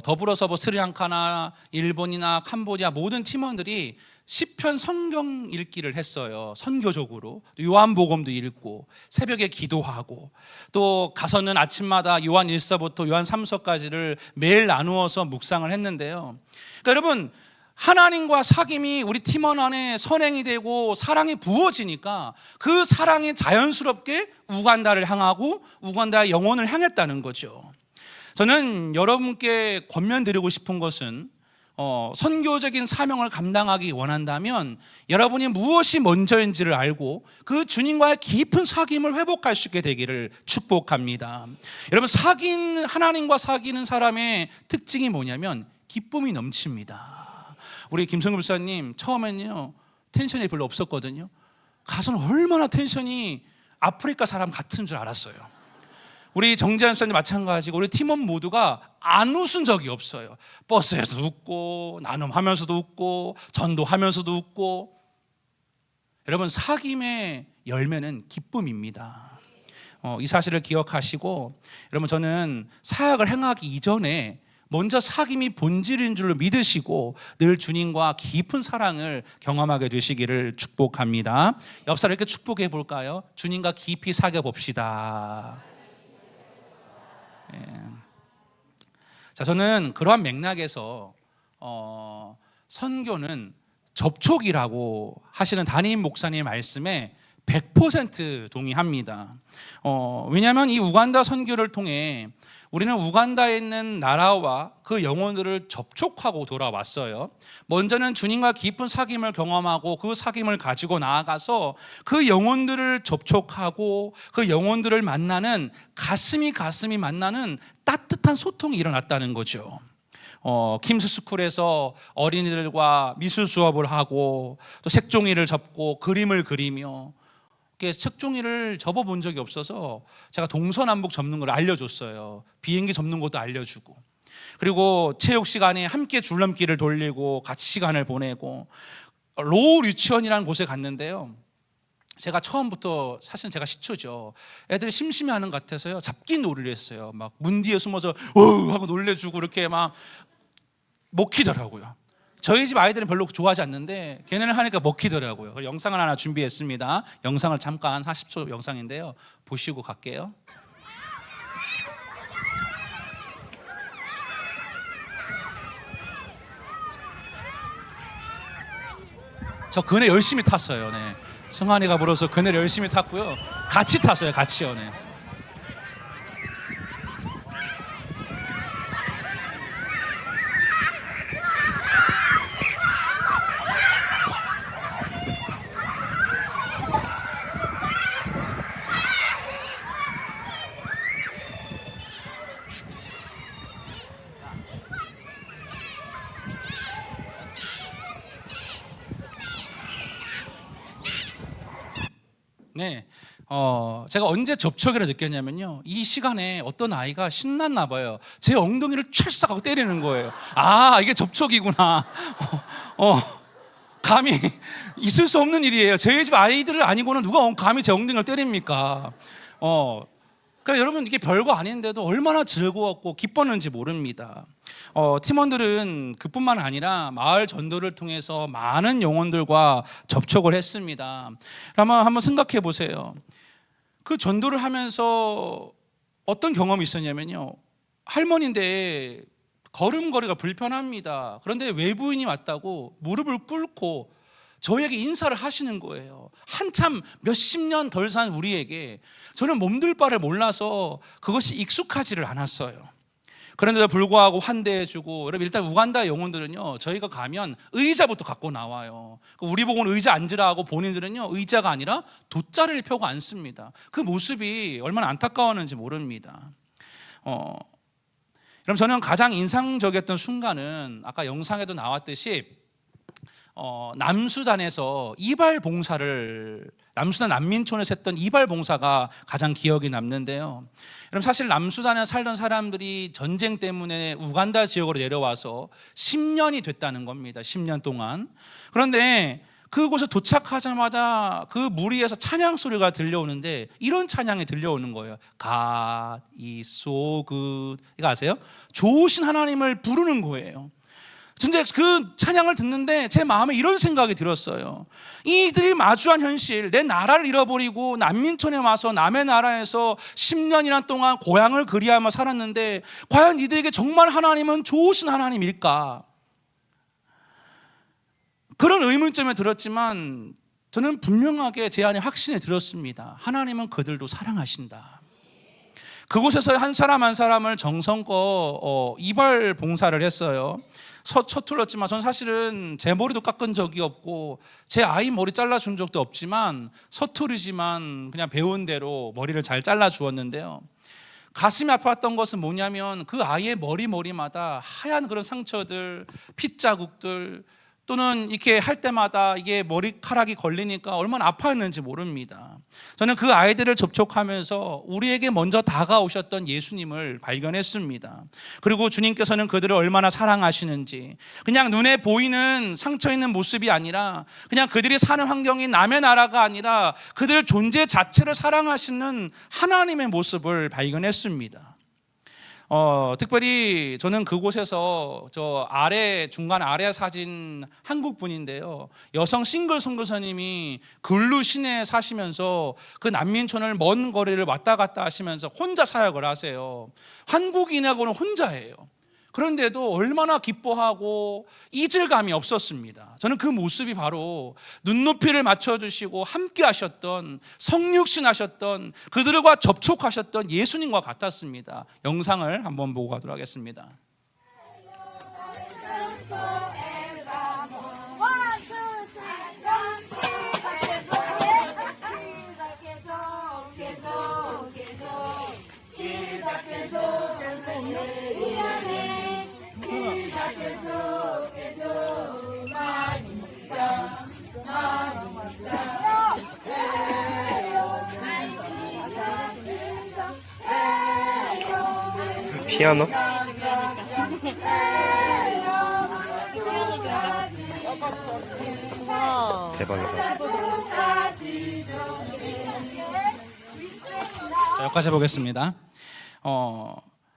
더불어서 스리랑카나 일본이나 캄보디아 모든 팀원들이 시편 성경 읽기를 했어요. 선교적으로 요한복음도 읽고 새벽에 기도하고 또 가서는 아침마다 요한 1서부터 요한 3서까지를 매일 나누어서 묵상을 했는데요. 그러니까 여러분, 하나님과 사귐이 우리 팀원 안에 선행이 되고 사랑이 부어지니까 그 사랑이 자연스럽게 우간다를 향하고 우간다의 영혼을 향했다는 거죠. 저는 여러분께 권면드리고 싶은 것은 선교적인 사명을 감당하기 원한다면 여러분이 무엇이 먼저인지를 알고 그 주님과의 깊은 사귐을 회복할 수 있게 되기를 축복합니다. 여러분, 하나님과 사귀는 사람의 특징이 뭐냐면 기쁨이 넘칩니다. 우리 김성규 목사님 처음에는요 텐션이 별로 없었거든요. 가서는 얼마나 텐션이 아프리카 사람 같은 줄 알았어요. 우리 정재환 목사님 마찬가지고 우리 팀원 모두가 안 웃은 적이 없어요. 버스에서도 웃고 나눔하면서도 웃고 전도하면서도 웃고. 여러분, 사귐의 열매는 기쁨입니다. 이 사실을 기억하시고, 여러분, 저는 사역을 행하기 이전에 먼저 사귐이 본질인 줄로 믿으시고 늘 주님과 깊은 사랑을 경험하게 되시기를 축복합니다. 옆 사람 이렇게 축복해 볼까요? 주님과 깊이 사귀어 봅시다. 자, 저는 그러한 맥락에서 선교는 접촉이라고 하시는 담임 목사님의 말씀에 100% 동의합니다. 왜냐하면 이 우간다 선교를 통해 우리는 우간다에 있는 나라와 그 영혼들을 접촉하고 돌아왔어요. 먼저는 주님과 깊은 사귐을 경험하고 그 사귐을 가지고 나아가서 그 영혼들을 접촉하고 그 영혼들을 만나는 가슴이 만나는 따뜻한 소통이 일어났다는 거죠. 킴스 스쿨에서 어린이들과 미술 수업을 하고 또 색종이를 접고 그림을 그리며 색종이를 접어본 적이 없어서 제가 동서남북 접는 걸 알려줬어요. 비행기 접는 것도 알려주고, 그리고 체육 시간에 함께 줄넘기를 돌리고 같이 시간을 보내고, 로우 유치원이라는 곳에 갔는데요, 제가 처음부터 사실 제가 시초죠. 애들이 심심해하는 것 같아서요 잡기 놀이를 했어요. 막 문 뒤에 숨어서 하고 놀래주고 이렇게 막 먹히더라고요. 저희 집 아이들은 별로 좋아하지 않는데 걔네는 하니까 먹히더라고요. 그래서 영상을 하나 준비했습니다. 영상을 잠깐 40초 영상인데요. 보시고 갈게요. 저 그네 열심히 탔어요. 네. 승환이가 불어서 그네를 열심히 탔고요. 같이 탔어요. 같이요. 네. 네, 제가 언제 접촉이라 느꼈냐면요. 이 시간에 어떤 아이가 신났나 봐요. 제 엉덩이를 찰싹하고 때리는 거예요. 아, 이게 접촉이구나. 감히 있을 수 없는 일이에요. 저희 집 아이들을 아니고는 누가 감히 제 엉덩이를 때립니까? 그러니까 여러분 이게 별거 아닌데도 얼마나 즐거웠고 기뻤는지 모릅니다. 팀원들은 그뿐만 아니라 마을 전도를 통해서 많은 영혼들과 접촉을 했습니다. 그러면 한번 생각해 보세요. 그 전도를 하면서 어떤 경험이 있었냐면요. 할머니인데 걸음걸이가 불편합니다. 그런데 외부인이 왔다고 무릎을 꿇고 저희에게 인사를 하시는 거예요. 한참 몇십 년 덜 산 우리에게. 저는 몸둘 바를 몰라서 그것이 익숙하지를 않았어요. 그런데도 불구하고 환대해주고, 여러분 일단 우간다 영혼들은요, 저희가 가면 의자부터 갖고 나와요. 우리 보고는 의자 앉으라 하고 본인들은요 의자가 아니라 돗자리를 펴고 앉습니다. 그 모습이 얼마나 안타까웠는지 모릅니다. 그럼 저는 가장 인상적이었던 순간은 아까 영상에도 나왔듯이 남수단에서 이발 봉사를, 남수단 난민촌에서 했던 이발 봉사가 가장 기억에 남는데요. 여러분 사실 남수단에 살던 사람들이 전쟁 때문에 우간다 지역으로 내려와서 10년이 됐다는 겁니다. 10년 동안. 그런데 그곳에 도착하자마자 그 무리에서 찬양 소리가 들려오는데 이런 찬양이 들려오는 거예요. God is so good. 이거 아세요? 좋으신 하나님을 부르는 거예요. 근데 그 찬양을 듣는데 제 마음에 이런 생각이 들었어요. 이들이 마주한 현실, 내 나라를 잃어버리고 난민촌에 와서 남의 나라에서 10년이나 동안 고향을 그리하며 살았는데 과연 이들에게 정말 하나님은 좋으신 하나님일까? 그런 의문점에 들었지만 저는 분명하게 제 안에 확신이 들었습니다. 하나님은 그들도 사랑하신다. 그곳에서 한 사람 한 사람을 정성껏 이발 봉사를 했어요. 서툴렀지만 저는 사실은 제 머리도 깎은 적이 없고 제 아이 머리 잘라준 적도 없지만 서투르지만 그냥 배운 대로 머리를 잘 잘라주었는데요. 가슴이 아팠던 것은 뭐냐면 그 아이의 머리마다 하얀 그런 상처들, 핏자국들, 또는 이렇게 할 때마다 이게 머리카락이 걸리니까 얼마나 아파했는지 모릅니다. 저는 그 아이들을 접촉하면서 우리에게 먼저 다가오셨던 예수님을 발견했습니다. 그리고 주님께서는 그들을 얼마나 사랑하시는지, 그냥 눈에 보이는 상처 있는 모습이 아니라 그냥 그들이 사는 환경이 남의 나라가 아니라 그들 존재 자체를 사랑하시는 하나님의 모습을 발견했습니다. 특별히 저는 그곳에서 저 중간 아래 사진 한국 분인데요. 여성 싱글 선교사님이 글루 시내에 사시면서 그 난민촌을 먼 거리를 왔다 갔다 하시면서 혼자 사역을 하세요. 한국인하고는 혼자예요. 그런데도 얼마나 기뻐하고 이질감이 없었습니다. 저는 그 모습이 바로 눈높이를 맞춰주시고 함께 하셨던, 성육신 하셨던, 그들과 접촉하셨던 예수님과 같았습니다. 영상을 한번 보고 가도록 하겠습니다. 피아노? 대박이다. 자, 여기까지 해보겠습니다.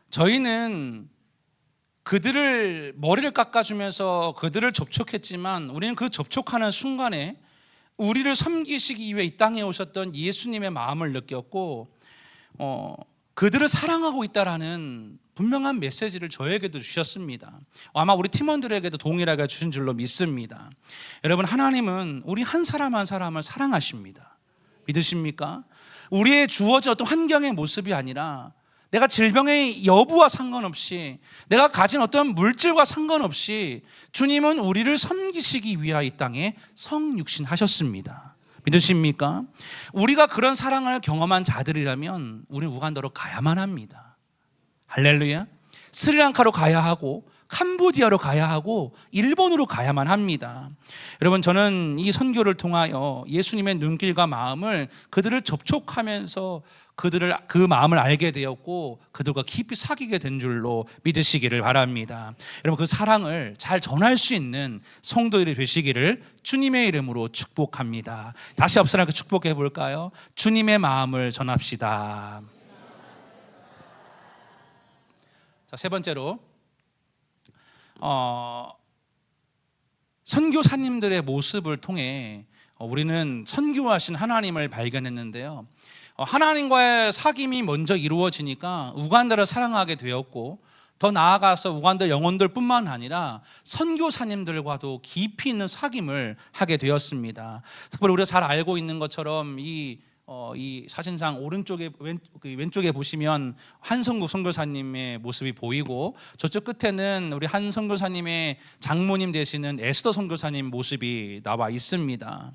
저희는 그들을 머리를 깎아주면서 그들을 접촉했지만 우리는 그 접촉하는 순간에 우리를 섬기시기 위해 이 땅에 오셨던 예수님의 마음을 느꼈고 그들을 사랑하고 있다라는 분명한 메시지를 저에게도 주셨습니다. 아마 우리 팀원들에게도 동일하게 주신 줄로 믿습니다. 여러분, 하나님은 우리 한 사람 한 사람을 사랑하십니다. 믿으십니까? 우리의 주어진 어떤 환경의 모습이 아니라 내가 질병의 여부와 상관없이 내가 가진 어떤 물질과 상관없이 주님은 우리를 섬기시기 위하여 이 땅에 성육신하셨습니다. 믿으십니까? 우리가 그런 사랑을 경험한 자들이라면 우리는 우간다로 가야만 합니다. 할렐루야. 스리랑카로 가야 하고 캄보디아로 가야 하고 일본으로 가야만 합니다. 여러분, 저는 이 선교를 통하여 예수님의 눈길과 마음을 그들을 접촉하면서 그 마음을 알게 되었고 그들과 깊이 사귀게 된 줄로 믿으시기를 바랍니다. 여러분, 그 사랑을 잘 전할 수 있는 성도들이 되시기를 주님의 이름으로 축복합니다. 다시 앞서 함께 축복해 볼까요? 주님의 마음을 전합시다. 자, 세 번째로 선교사님들의 모습을 통해 우리는 선교하신 하나님을 발견했는데요. 하나님과의 사귐이 먼저 이루어지니까 우간다를 사랑하게 되었고 더 나아가서 우간다 영혼들 뿐만 아니라 선교사님들과도 깊이 있는 사귐을 하게 되었습니다. 특별히 우리가 잘 알고 있는 것처럼 이 사진상 오른쪽에 왼쪽에 보시면 한성국 선교사님의 모습이 보이고 저쪽 끝에는 우리 한 선교사님의 장모님 되시는 에스더 선교사님 모습이 나와 있습니다.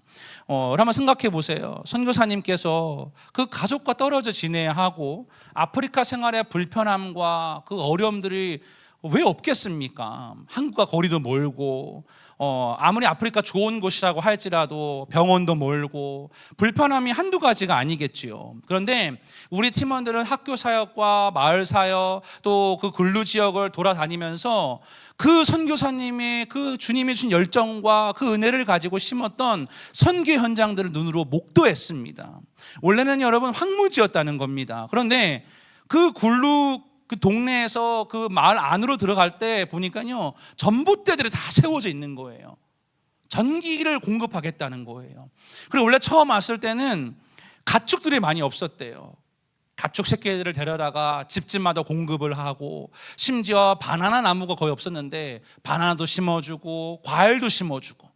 한번 생각해 보세요. 선교사님께서 그 가족과 떨어져 지내야 하고 아프리카 생활의 불편함과 그 어려움들이 왜 없겠습니까? 한국과 거리도 멀고 아무리 아프리카 좋은 곳이라고 할지라도 병원도 멀고 불편함이 한두 가지가 아니겠지요. 그런데 우리 팀원들은 학교 사역과 마을 사역 또 그 근루 지역을 돌아다니면서 그 선교사님의 그 주님이 주신 열정과 그 은혜를 가지고 심었던 선교 현장들을 눈으로 목도했습니다. 원래는 여러분 황무지였다는 겁니다. 그런데 그 동네에서 그 마을 안으로 들어갈 때 보니까요, 전봇대들이 다 세워져 있는 거예요. 전기를 공급하겠다는 거예요. 그리고 원래 처음 왔을 때는 가축들이 많이 없었대요. 가축 새끼들을 데려다가 집집마다 공급을 하고 심지어 바나나 나무가 거의 없었는데 바나나도 심어주고 과일도 심어주고.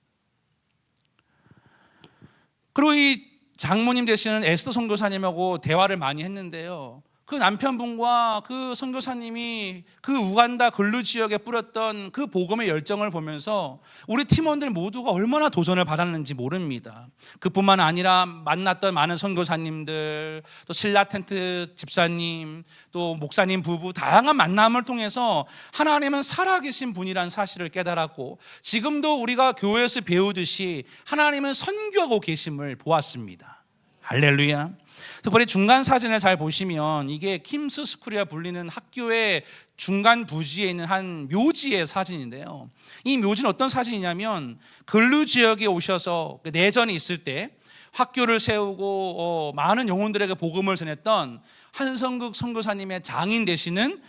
그리고 이 장모님 되시는 에스더 선교사님하고 대화를 많이 했는데요, 그 남편분과 그 선교사님이 그 우간다 근루 지역에 뿌렸던 그 복음의 열정을 보면서 우리 팀원들 모두가 얼마나 도전을 받았는지 모릅니다. 그뿐만 아니라 만났던 많은 선교사님들, 또 신라 텐트 집사님, 또 목사님 부부 다양한 만남을 통해서 하나님은 살아계신 분이라는 사실을 깨달았고 지금도 우리가 교회에서 배우듯이 하나님은 선교하고 계심을 보았습니다. 할렐루야. 특별히 중간 사진을 잘 보시면 이게 킴스 스쿨이라 불리는 학교의 중간 부지에 있는 한 묘지의 사진인데요, 이 묘지는 어떤 사진이냐면 근루 지역에 오셔서 내전이 있을 때 학교를 세우고 많은 영혼들에게 복음을 전했던 한성극 선교사님의 장인 되시는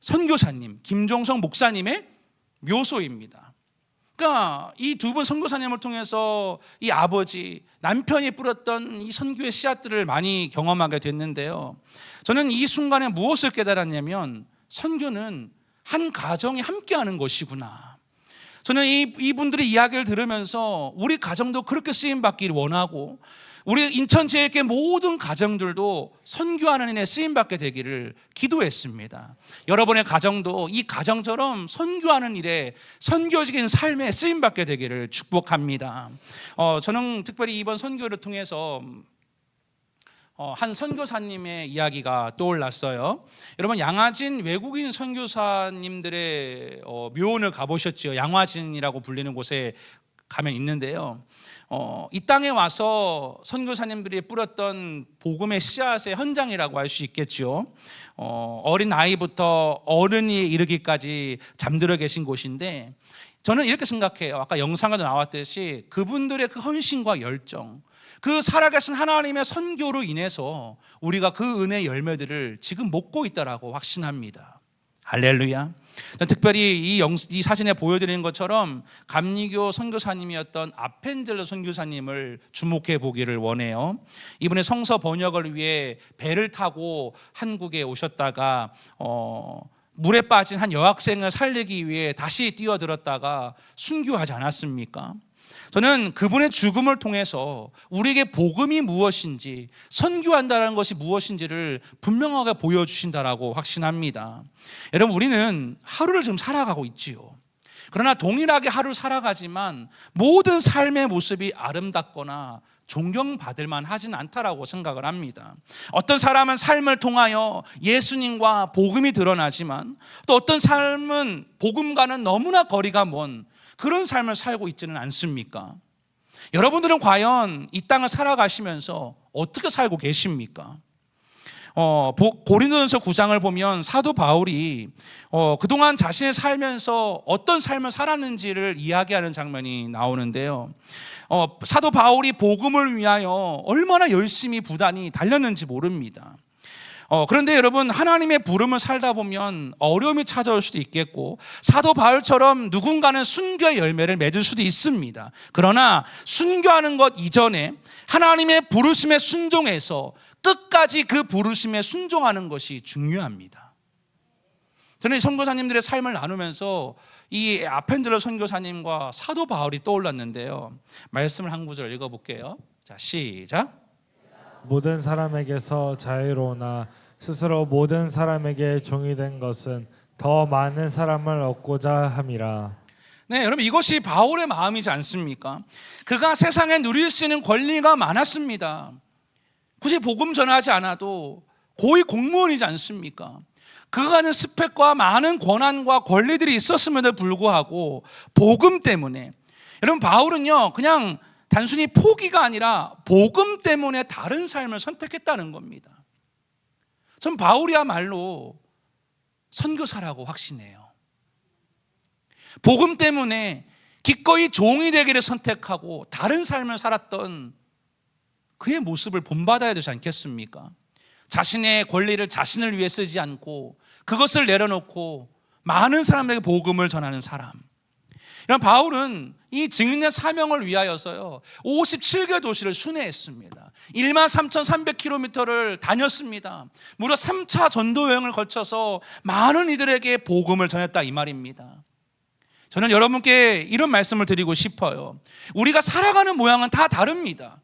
선교사님 김종성 목사님의 묘소입니다. 그러니까 이 두 분 선교사님을 통해서 이 아버지, 남편이 뿌렸던 이 선교의 씨앗들을 많이 경험하게 됐는데요, 저는 이 순간에 무엇을 깨달았냐면 선교는 한 가정이 함께하는 것이구나. 저는 이분들의 이야기를 들으면서 우리 가정도 그렇게 쓰임받기를 원하고 우리 인천지역의 모든 가정들도 선교하는 일에 쓰임받게 되기를 기도했습니다. 여러분의 가정도 이 가정처럼 선교하는 일에 선교적인 삶에 쓰임받게 되기를 축복합니다. 저는 특별히 이번 선교를 통해서 한 선교사님의 이야기가 떠올랐어요. 여러분, 양화진 외국인 선교사님들의 묘원을 가보셨죠? 양화진이라고 불리는 곳에 가면 있는데요, 이 땅에 와서 선교사님들이 뿌렸던 복음의 씨앗의 현장이라고 할 수 있겠죠. 어린 아이부터 어른이 이르기까지 잠들어 계신 곳인데 저는 이렇게 생각해요. 아까 영상에도 나왔듯이 그분들의 그 헌신과 열정, 그 살아계신 하나님의 선교로 인해서 우리가 그 은혜의 열매들을 지금 먹고 있다라고 확신합니다. 할렐루야. 특별히 이 사진에 보여드리는 것처럼 감리교 선교사님이었던 아펜젤로 선교사님을 주목해 보기를 원해요. 이분의 성서 번역을 위해 배를 타고 한국에 오셨다가 물에 빠진 한 여학생을 살리기 위해 다시 뛰어들었다가 순교하지 않았습니까? 저는 그분의 죽음을 통해서 우리에게 복음이 무엇인지, 선교한다는 것이 무엇인지를 분명하게 보여주신다라고 확신합니다. 여러분, 우리는 하루를 지금 살아가고 있지요. 그러나 동일하게 하루를 살아가지만 모든 삶의 모습이 아름답거나 존경받을 만하진 않다라고 생각을 합니다. 어떤 사람은 삶을 통하여 예수님과 복음이 드러나지만 또 어떤 삶은 복음과는 너무나 거리가 먼 그런 삶을 살고 있지는 않습니까? 여러분들은 과연 이 땅을 살아가시면서 어떻게 살고 계십니까? 고린도전서 9장을 보면 사도 바울이 그동안 자신이 살면서 어떤 삶을 살았는지를 이야기하는 장면이 나오는데요. 사도 바울이 복음을 위하여 얼마나 열심히 부단히 달렸는지 모릅니다. 그런데 여러분, 하나님의 부름을 살다 보면 어려움이 찾아올 수도 있겠고 사도 바울처럼 누군가는 순교의 열매를 맺을 수도 있습니다. 그러나 순교하는 것 이전에 하나님의 부르심에 순종해서 끝까지 그 부르심에 순종하는 것이 중요합니다. 저는 선교사님들의 삶을 나누면서 이 아펜젤로 선교사님과 사도 바울이 떠올랐는데요. 말씀을 한 구절 읽어볼게요. 자, 시작. 모든 사람에게서 자유로우나 스스로 모든 사람에게 종이 된 것은 더 많은 사람을 얻고자 함이라. 네, 여러분, 이것이 바울의 마음이지 않습니까? 그가 세상에 누릴 수 있는 권리가 많았습니다. 굳이 복음 전하지 않아도 고위 공무원이지 않습니까? 그가 가진 스펙과 많은 권한과 권리들이 있었음에도 불구하고 복음 때문에, 여러분, 바울은요 그냥 단순히 포기가 아니라 복음 때문에 다른 삶을 선택했다는 겁니다. 전 바울이야말로 선교사라고 확신해요. 복음 때문에 기꺼이 종이 되기를 선택하고 다른 삶을 살았던 그의 모습을 본받아야 되지 않겠습니까? 자신의 권리를 자신을 위해 쓰지 않고 그것을 내려놓고 많은 사람에게 복음을 전하는 사람. 이런 바울은 이 증인의 사명을 위하여서요 57개 도시를 순회했습니다. 13,300km를 다녔습니다. 무려 3차 전도 여행을 거쳐서 많은 이들에게 복음을 전했다, 이 말입니다. 저는 여러분께 이런 말씀을 드리고 싶어요. 우리가 살아가는 모양은 다 다릅니다.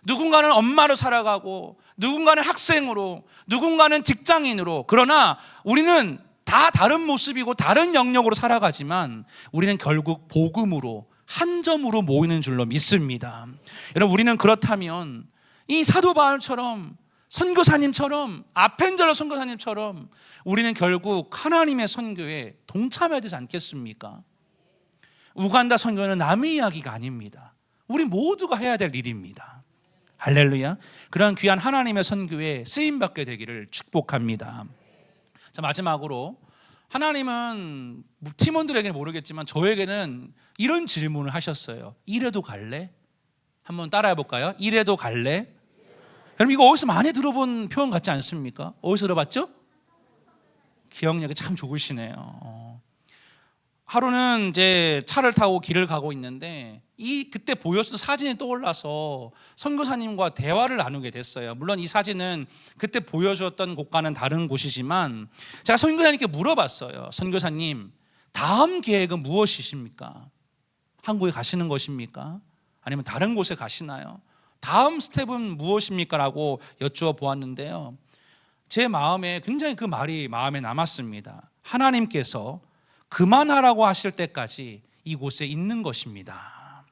누군가는 엄마로 살아가고 누군가는 학생으로, 누군가는 직장인으로, 그러나 우리는 다 다른 모습이고 다른 영역으로 살아가지만 우리는 결국 복음으로 한 점으로 모이는 줄로 믿습니다. 여러분, 우리는 그렇다면 이 사도 바울처럼, 선교사님처럼, 아펜젤로 선교사님처럼 우리는 결국 하나님의 선교에 동참해야 되지 않겠습니까? 우간다 선교는 남의 이야기가 아닙니다. 우리 모두가 해야 될 일입니다. 할렐루야. 그런 귀한 하나님의 선교에 쓰임받게 되기를 축복합니다. 자, 마지막으로 하나님은 팀원들에게는 모르겠지만 저에게는 이런 질문을 하셨어요. 이래도 갈래? 한번 따라해 볼까요? 이래도 갈래? 여러분, 이거 어디서 많이 들어본 표현 같지 않습니까? 어디서 들어봤죠? 기억력이 참 좋으시네요. 하루는 이제 차를 타고 길을 가고 있는데 그때 보였던 사진이 떠올라서 선교사님과 대화를 나누게 됐어요. 물론 이 사진은 그때 보여주었던 곳과는 다른 곳이지만 제가 선교사님께 물어봤어요. 선교사님, 다음 계획은 무엇이십니까? 한국에 가시는 것입니까? 아니면 다른 곳에 가시나요? 다음 스텝은 무엇입니까? 라고 여쭈어 보았는데요, 제 마음에 굉장히 그 말이 마음에 남았습니다. 하나님께서 그만하라고 하실 때까지 이곳에 있는 것입니다.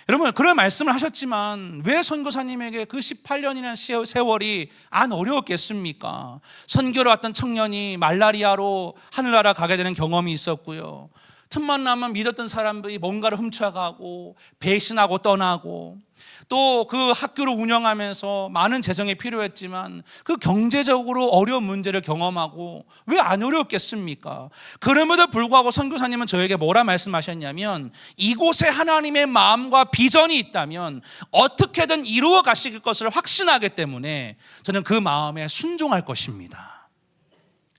여러분, 그런 말씀을 하셨지만 왜 선교사님에게 그 18년이라는 세월이 안 어려웠겠습니까? 선교를 왔던 청년이 말라리아로 하늘나라 가게 되는 경험이 있었고요, 틈만 나면 믿었던 사람들이 뭔가를 훔쳐가고 배신하고 떠나고, 또 그 학교를 운영하면서 많은 재정이 필요했지만 그 경제적으로 어려운 문제를 경험하고 왜 안 어려웠겠습니까? 그럼에도 불구하고 선교사님은 저에게 뭐라 말씀하셨냐면, 이곳에 하나님의 마음과 비전이 있다면 어떻게든 이루어 가실 것을 확신하기 때문에 저는 그 마음에 순종할 것입니다.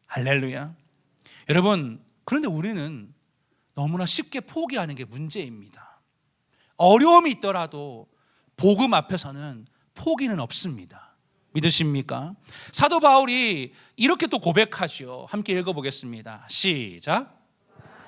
할렐루야. 여러분, 그런데 우리는 너무나 쉽게 포기하는 게 문제입니다. 어려움이 있더라도 복음 앞에서는 포기는 없습니다. 믿으십니까? 사도 바울이 이렇게 또 고백하죠. 함께 읽어보겠습니다. 시작.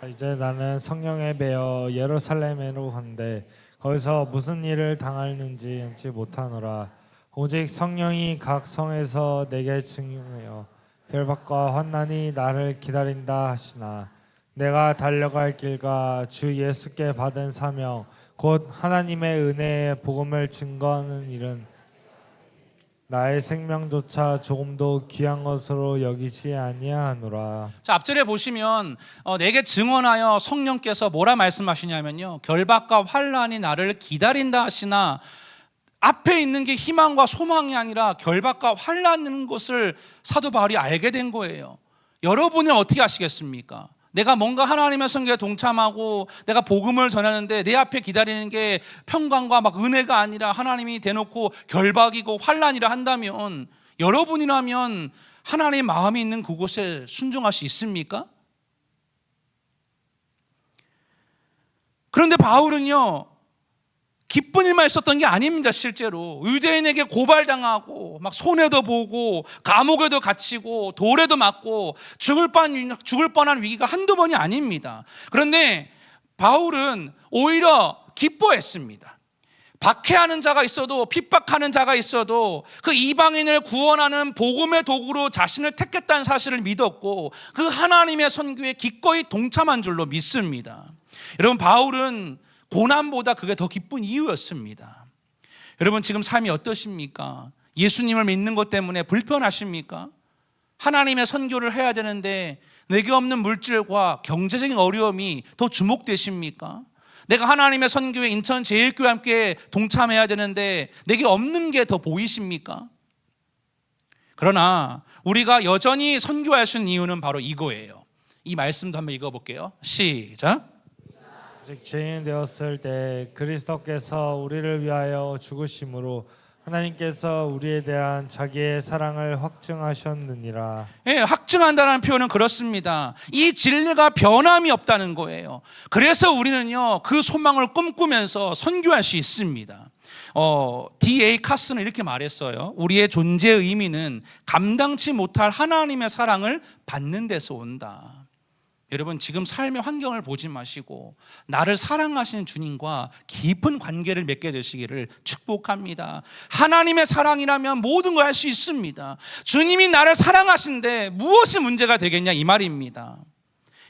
이제 나는 성령에 매여 예루살렘으로 간대 거기서 무슨 일을 당할는지 알지 못하노라. 오직 성령이 각 성에서 내게 증언하여 결박과 환난이 나를 기다린다 하시나 내가 달려갈 길과 주 예수께 받은 사명 곧 하나님의 은혜의 복음을 증거하는 일은 나의 생명조차 조금도 귀한 것으로 여기지 아니하노라. 자, 앞절에 보시면 내게 증언하여 성령께서 뭐라 말씀하시냐면요, 결박과 환난이 나를 기다린다 하시나, 앞에 있는 게 희망과 소망이 아니라 결박과 환난인 것을 사도 바울이 알게 된 거예요. 여러분은 어떻게 아시겠습니까? 내가 뭔가 하나님의 선교에 동참하고 내가 복음을 전하는데 내 앞에 기다리는 게 평강과 막 은혜가 아니라 하나님이 대놓고 결박이고 환난이라 한다면, 여러분이라면 하나님의 마음이 있는 그곳에 순종할 수 있습니까? 그런데 바울은요, 기쁜 일만 있었던 게 아닙니다. 실제로 유대인에게 고발당하고 막 손해도 보고 감옥에도 갇히고 돌에도 맞고 죽을 뻔한 위기가 한두 번이 아닙니다. 그런데 바울은 오히려 기뻐했습니다. 박해하는 자가 있어도, 핍박하는 자가 있어도 그 이방인을 구원하는 복음의 도구로 자신을 택했다는 사실을 믿었고 그 하나님의 선교에 기꺼이 동참한 줄로 믿습니다. 여러분, 바울은 고난보다 그게 더 기쁜 이유였습니다. 여러분, 지금 삶이 어떠십니까? 예수님을 믿는 것 때문에 불편하십니까? 하나님의 선교를 해야 되는데 내게 없는 물질과 경제적인 어려움이 더 주목되십니까? 내가 하나님의 선교에 인천제일교회와 함께 동참해야 되는데 내게 없는 게 더 보이십니까? 그러나 우리가 여전히 선교할 수 있는 이유는 바로 이거예요. 이 말씀도 한번 읽어볼게요. 시작. 즉 죄인 되었을 때 그리스도께서 우리를 위하여 죽으심으로 하나님께서 우리에 대한 자기의 사랑을 확증하셨느니라. 예, 확증한다는 표현은 그렇습니다. 이 진리가 변함이 없다는 거예요. 그래서 우리는요, 그 소망을 꿈꾸면서 선교할 수 있습니다. D.A. 카스는 이렇게 말했어요. 우리의 존재의 의미는 감당치 못할 하나님의 사랑을 받는 데서 온다. 여러분, 지금 삶의 환경을 보지 마시고 나를 사랑하시는 주님과 깊은 관계를 맺게 되시기를 축복합니다. 하나님의 사랑이라면 모든 걸 할 수 있습니다. 주님이 나를 사랑하신데 무엇이 문제가 되겠냐, 이 말입니다.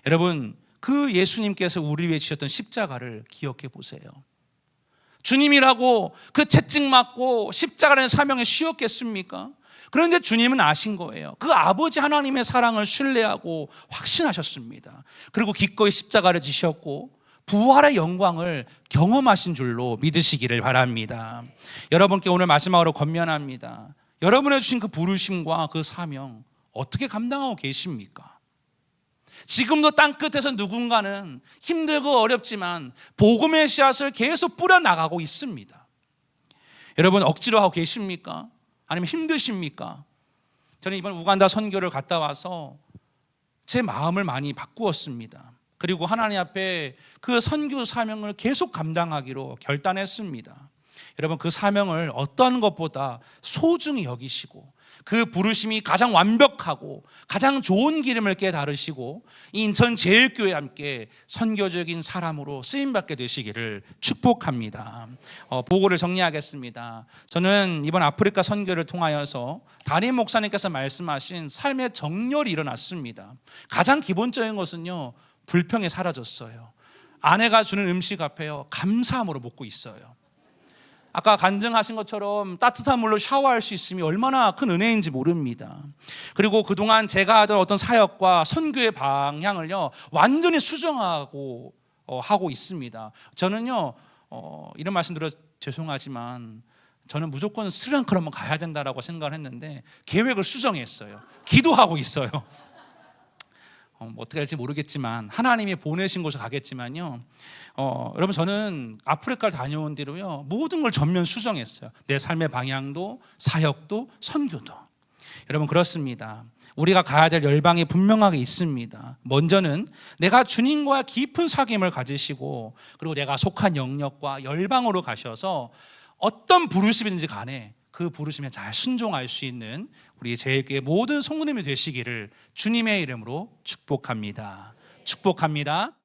여러분, 그 예수님께서 우리 위해 지셨던 십자가를 기억해 보세요. 주님이라고 그 채찍 맞고 십자가라는 사명이 쉬웠겠습니까? 그런데 주님은 아신 거예요. 그 아버지 하나님의 사랑을 신뢰하고 확신하셨습니다. 그리고 기꺼이 십자가를 지셨고 부활의 영광을 경험하신 줄로 믿으시기를 바랍니다. 여러분께 오늘 마지막으로 권면합니다. 여러분의 주신 그 부르심과 그 사명 어떻게 감당하고 계십니까? 지금도 땅끝에서 누군가는 힘들고 어렵지만 복음의 씨앗을 계속 뿌려나가고 있습니다. 여러분, 억지로 하고 계십니까? 아니면 힘드십니까? 저는 이번 우간다 선교를 갔다 와서 제 마음을 많이 바꾸었습니다. 그리고 하나님 앞에 그 선교 사명을 계속 감당하기로 결단했습니다. 여러분, 그 사명을 어떤 것보다 소중히 여기시고 그 부르심이 가장 완벽하고 가장 좋은 기름을 깨달으시고 인천 제일교회와 함께 선교적인 사람으로 쓰임받게 되시기를 축복합니다. 보고를 정리하겠습니다. 저는 이번 아프리카 선교를 통하여서 담임 목사님께서 말씀하신 삶의 정렬이 일어났습니다. 가장 기본적인 것은요, 불평이 사라졌어요. 아내가 주는 음식 앞에요, 감사함으로 먹고 있어요. 아까 간증하신 것처럼 따뜻한 물로 샤워할 수 있음이 얼마나 큰 은혜인지 모릅니다. 그리고 그동안 제가 하던 어떤 사역과 선교의 방향을요, 완전히 수정하고 하고 있습니다. 저는요, 이런 말씀 드려 죄송하지만 저는 무조건 스리랑카로 한번 가야 된다라고 생각을 했는데 계획을 수정했어요. 기도하고 있어요. 어떻게 할지 모르겠지만 하나님이 보내신 곳에 가겠지만요, 여러분, 저는 아프리카를 다녀온 뒤로요, 모든 걸 전면 수정했어요. 내 삶의 방향도, 사역도, 선교도. 여러분, 그렇습니다. 우리가 가야 될 열방이 분명하게 있습니다. 먼저는 내가 주님과 깊은 사귐을 가지시고 그리고 내가 속한 영역과 열방으로 가셔서 어떤 부르심이든지 간에 그 부르심에 잘 순종할 수 있는 우리 제일교회 모든 성도님이 되시기를 주님의 이름으로 축복합니다. 축복합니다.